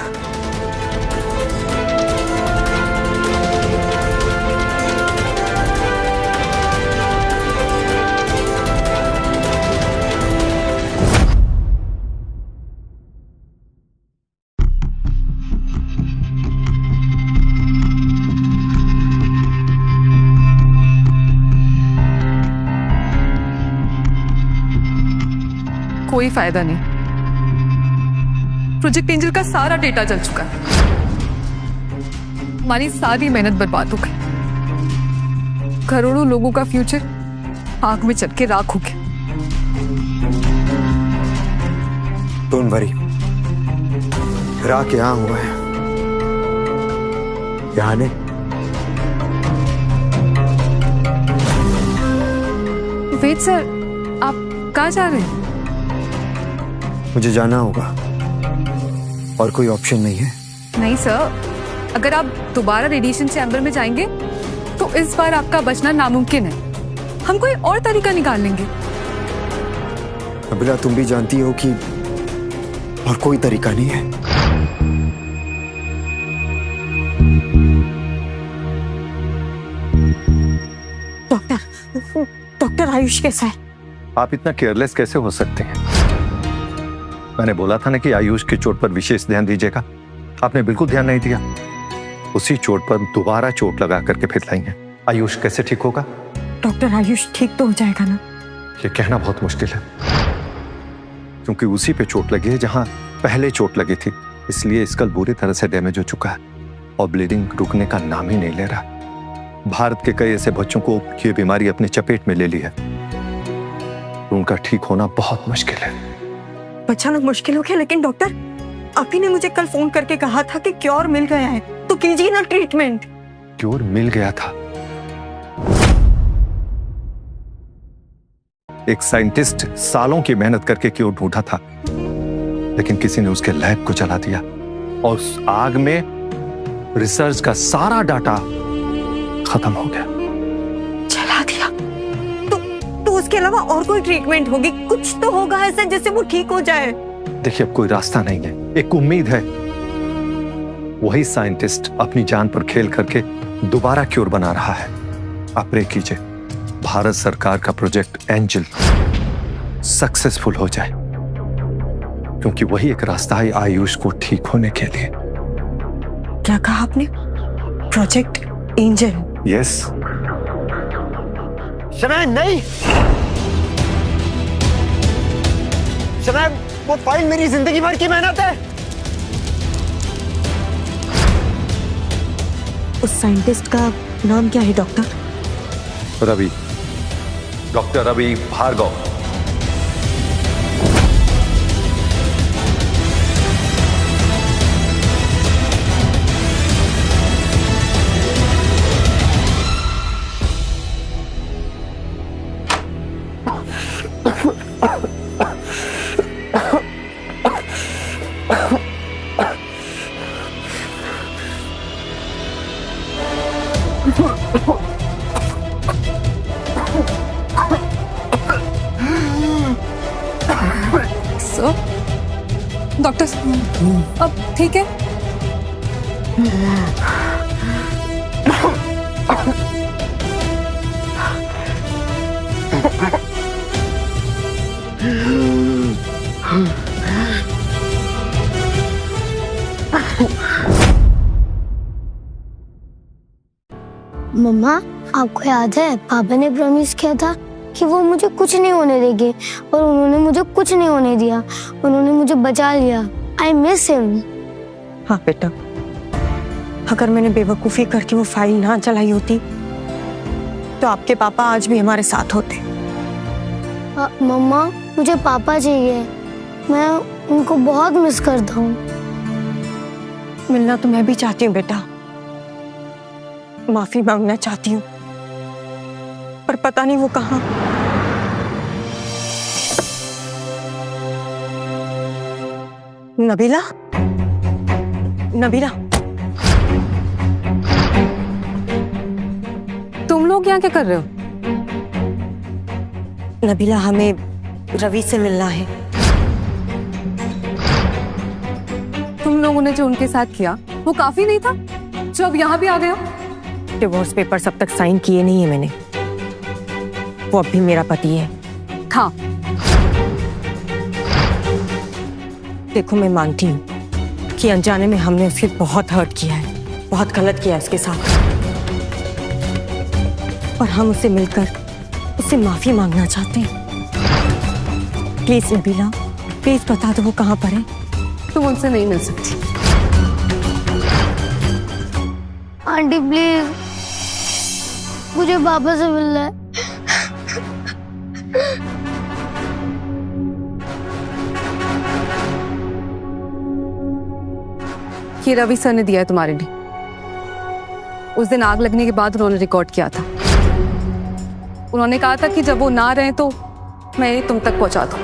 कोई फायदा नहीं। प्रोजेक्ट एंजल का सारा डेटा जल चुका है। हमारी सारी मेहनत बर्बाद हो गई। करोड़ों लोगों का फ्यूचर आग में चल के राख हो गया। डोंट वरी, राख यहाँ हुआ है, यहाँ ने। वेट सर, आप कहाँ जा रहे हैं? मुझे जाना होगा और कोई ऑप्शन नहीं है। नहीं सर, अगर आप दोबारा रेडिएशन चैम्बर में जाएंगे तो इस बार आपका बचना नामुमकिन है। हम कोई और तरीका निकाल लेंगे। अबिला, तुम भी जानती हो कि और कोई तरीका नहीं है। डॉक्टर आयुष कैसा है? आप इतना केयरलेस कैसे हो सकते हैं? मैंने बोला था ना कि आयुष की चोट पर विशेष ध्यान दीजिएगा। आपने बिल्कुल ध्यान नहीं दिया। उसी चोट पर दोबारा चोट लगा करके फिर लाई है। आयुष कैसे ठीक होगा? डॉक्टर, आयुष ठीक तो हो जाएगा ना? ये कहना बहुत मुश्किल है, क्योंकि उसी पे चोट लगी है जहां पहले चोट लगी थी। इसलिए स्कल बुरी तरह से डैमेज हो चुका है और ब्लीडिंग रुकने का नाम ही नहीं ले रहा। भारत के कई ऐसे बच्चों को ये बीमारी अपने चपेट में ले ली है, उनका ठीक होना बहुत मुश्किल है। बचाना मुश्किल हो गया, लेकिन डॉक्टर, आप ही ने मुझे कल फोन करके कहा था कि क्योर मिल गया है, तो कीजिए ना ट्रीटमेंट। क्योर मिल गया था? एक साइंटिस्ट सालों की मेहनत करके क्योर ढूंढा था, लेकिन किसी ने उसके लैब को जला दिया और उस आग में रिसर्च का सारा डाटा खत्म हो गया। जला दिया? तो उसके अलावा और कोई ट्रीटमेंट होगी? कुछ तो होगा ऐसा जिससे वो ठीक हो जाए। देखिए, अब कोई रास्ता नहीं है, एक उम्मीद है। वही साइंटिस्ट अपनी जान पर खेल करके दोबारा क्योर बना रहा है। आप प्रे कीजिए भारत सरकार का प्रोजेक्ट एंजल सक्सेसफुल हो जाए, क्योंकि वही एक रास्ता है आयुष को ठीक होने के लिए। क्या कहा आपने? Project angel? यस। शनाया, नहीं। शनाया, वो फाइल मेरी जिंदगी भर की मेहनत है। उस साइंटिस्ट का नाम क्या है doctor? Ravi, doctor Ravi Bhargav. Doctor, अब ठीक है? मम्मा, आपको याद है पापा ने प्रॉमिस किया था कि वो मुझे कुछ नहीं होने देंगे, और उन्होंने मुझे कुछ नहीं होने दिया। उन्होंने मुझे बचा लिया। I miss him. हाँ बेटा, अगर मैंने बेवकूफी करके वो फाइल ना चलाई होती तो आपके पापा आज भी हमारे साथ होते। मम्मा, मुझे पापा चाहिए। मैं उनको बहुत मिस करता हूँ। मिलना तो मैं भी चाहती हूँ बेटा, माफी मांगना चाहती हूँ, पर पता नहीं वो कहाँ। नबीला, नबीला, तुम लोग यहाँ क्या कर रहे हो? नबीला, हमें रवि से मिलना है। तुम लोगों ने जो उनके साथ किया वो काफी नहीं था जो अब यहाँ भी आ गए हो? डिवोर्स पेपर्स अब तक साइन किए नहीं है मैंने। वो अब भी मेरा पति है। हाँ, देखो मैं मानती हूँ कि अनजाने में हमने उसके बहुत हर्ट किया है, बहुत गलत किया है उसके साथ, और हम उससे मिलकर उससे माफी मांगना चाहते हैं। प्लीज नबीला, प्लीज बता दो वो कहाँ पर है। तुम उनसे नहीं मिल सकती। आंटी प्लीज, मुझे पापा से मिलना है। ये रवि सर ने दिया है तुम्हारे लिए। उस दिन आग लगने के बाद उन्होंने रिकॉर्ड किया था। उन्होंने कहा था कि जब वो ना रहे तो मैं तुम तक पहुंचा दूं।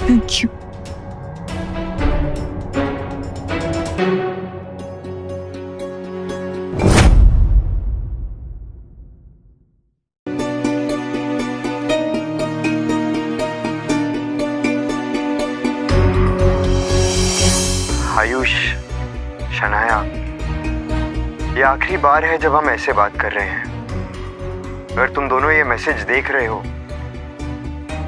Thank you. आयुष, शनाया, ये आखिरी बार है जब हम ऐसे बात कर रहे हैं। अगर तुम दोनों ये मैसेज देख रहे हो,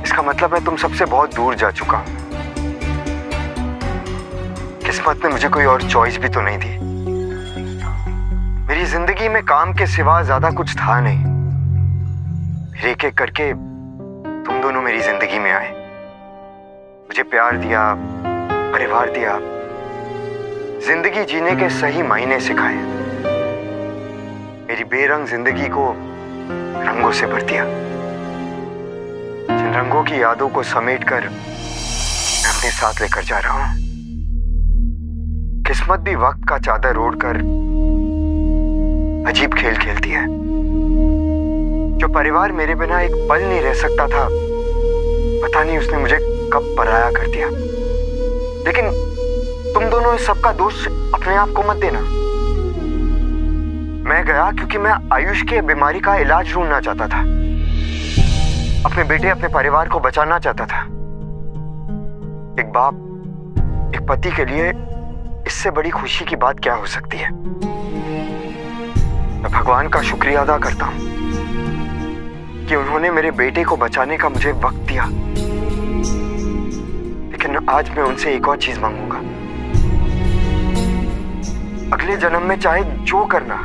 इसका मतलब मैं तुम सबसे बहुत दूर जा चुका हूं। किस्मत ने मुझे कोई और चॉइस भी तो नहीं दी। मेरी जिंदगी में काम के सिवा ज्यादा कुछ था नहीं। फिर एक एक करके तुम दोनों मेरी जिंदगी में आए, मुझे प्यार दिया, परिवार दिया, जिंदगी जीने के सही मायने सिखाए, मेरी बेरंग जिंदगी को रंगों से भर दिया। जिन रंगों की यादों को समेटकर मैं अपने साथ लेकर जा रहा हूं। किस्मत भी वक्त का चादर ओढ़कर अजीब खेल खेलती है। जो परिवार मेरे बिना एक पल नहीं रह सकता था, पता नहीं उसने मुझे कब पराया कर दिया। लेकिन तुम दोनों इस सबका दोष अपने आप को मत देना। मैं गया क्योंकि मैं आयुष की बीमारी का इलाज ढूंढना चाहता था। अपने बेटे, अपने परिवार को बचाना चाहता था। एक बाप, एक पति के लिए इससे बड़ी खुशी की बात क्या हो सकती है। मैं भगवान का शुक्रिया अदा करता हूं कि उन्होंने मेरे बेटे को बचाने का मुझे वक्त दिया। लेकिन आज मैं उनसे एक और चीज मांगूंगा। अगले जन्म में चाहे जो करना,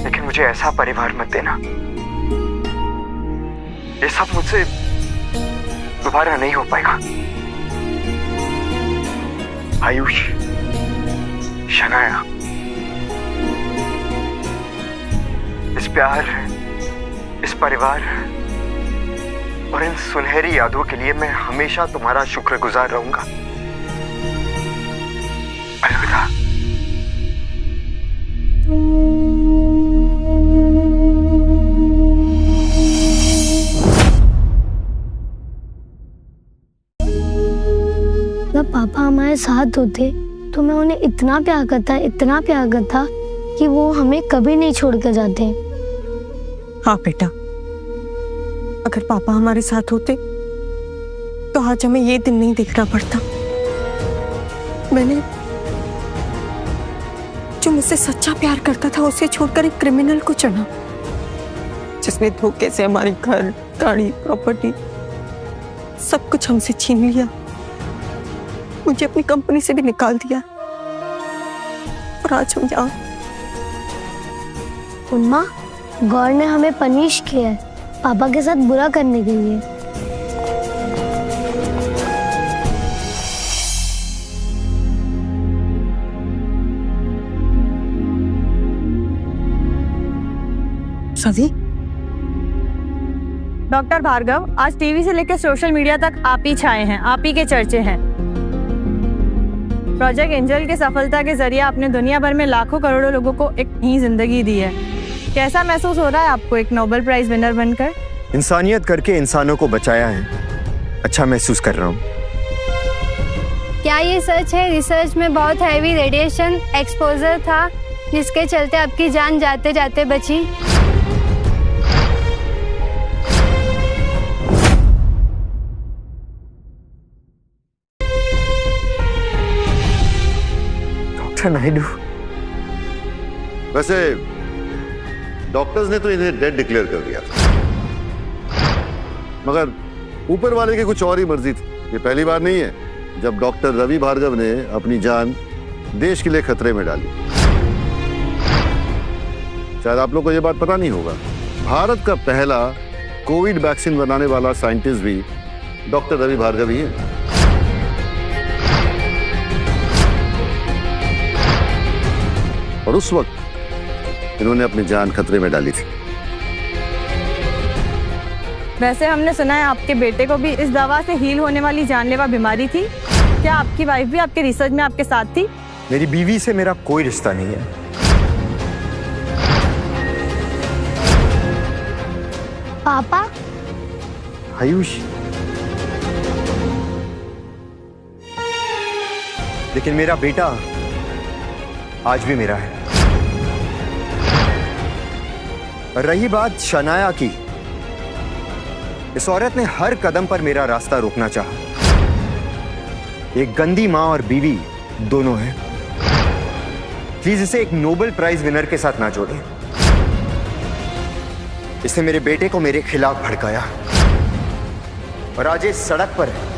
लेकिन मुझे ऐसा परिवार मत देना। ये सब मुझसे दोबारा नहीं हो पाएगा। आयुष, शनाया, इस प्यार, इस परिवार और इन सुनहरी यादों के लिए मैं हमेशा तुम्हारा शुक्रगुजार रहूंगा। अलविदा। जब पापा हमारे साथ होते तो मैं उन्हें इतना प्यार करता, इतना प्यार करता कि वो हमें कभी नहीं छोड़ कर जाते। हाँ बेटा, अगर पापा हमारे साथ होते तो आज हमें ये दिन नहीं देखना पड़ता। मैंने जो मुझसे सच्चा प्यार करता था उसे छोड़कर एक क्रिमिनल को चुना, जिसने धोखे से हमारे घर, गाड़ी, प्रॉपर्टी सब कुछ हमसे छीन लिया, मुझे अपनी कंपनी से भी निकाल दिया। और आज हम यहाँ। उम्मा, गौर ने हमें पनिश किया है पापा के साथ बुरा करने के लिए। सभी डॉक्टर भार्गव, आज टीवी से लेकर सोशल मीडिया तक आप ही छाए हैं, आप ही के चर्चे हैं। प्रोजेक्ट एंजल की सफलता के जरिए आपने दुनिया भर में लाखों करोड़ों लोगों को एक नई जिंदगी दी है। कैसा महसूस हो रहा है आपको एक नोबेल प्राइज विनर बनकर? इंसानियत करके इंसानों को बचाया है, अच्छा महसूस कर रहा हूँ। क्या ये सच है रिसर्च में बहुत हैवी रेडिएशन एक्सपोजर था जिसके चलते आपकी जान जाते जाते बची? डॉक्टर नायडू, वैसे डॉक्टर्स ने तो इन्हें डेड डिक्लेयर कर दिया, मगर ऊपर वाले की कुछ और ही मर्जी थी। ये पहली बार नहीं है जब डॉक्टर रवि भार्गव ने अपनी जान देश के लिए खतरे में डाली। शायद आप लोग को ये बात पता नहीं होगा, भारत का पहला कोविड वैक्सीन बनाने वाला साइंटिस्ट भी डॉक्टर रवि भार्गव ही है। और उस वक्त इन्होंने अपनी जान खतरे में डाली थी। वैसे हमने सुना है आपके बेटे को भी इस दवा से हील होने वाली जानलेवा बीमारी थी। क्या आपकी वाइफ भी आपके रिसर्च में आपके साथ थी? मेरी बीवी से मेरा कोई रिश्ता नहीं है। पापा, आयुष, लेकिन मेरा बेटा आज भी मेरा है। रही बात शनाया की, इस औरत ने हर कदम पर मेरा रास्ता रोकना चाहा। एक गंदी मां और बीवी दोनों हैं। प्लीज इसे एक नोबेल प्राइज विनर के साथ ना जोड़ें। इसने मेरे बेटे को मेरे खिलाफ भड़काया और आज इस सड़क पर है।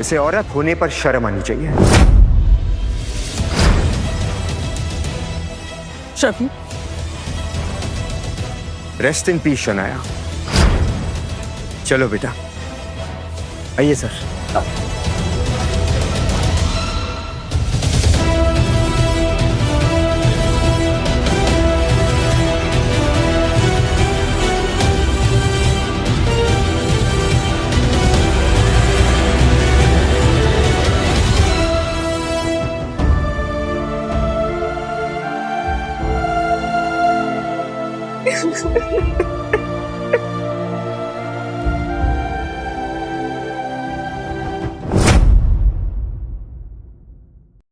इसे औरत होने पर शर्म आनी चाहिए। Shafi, rest in peace Shanaya. चलो बेटा, आइए सर।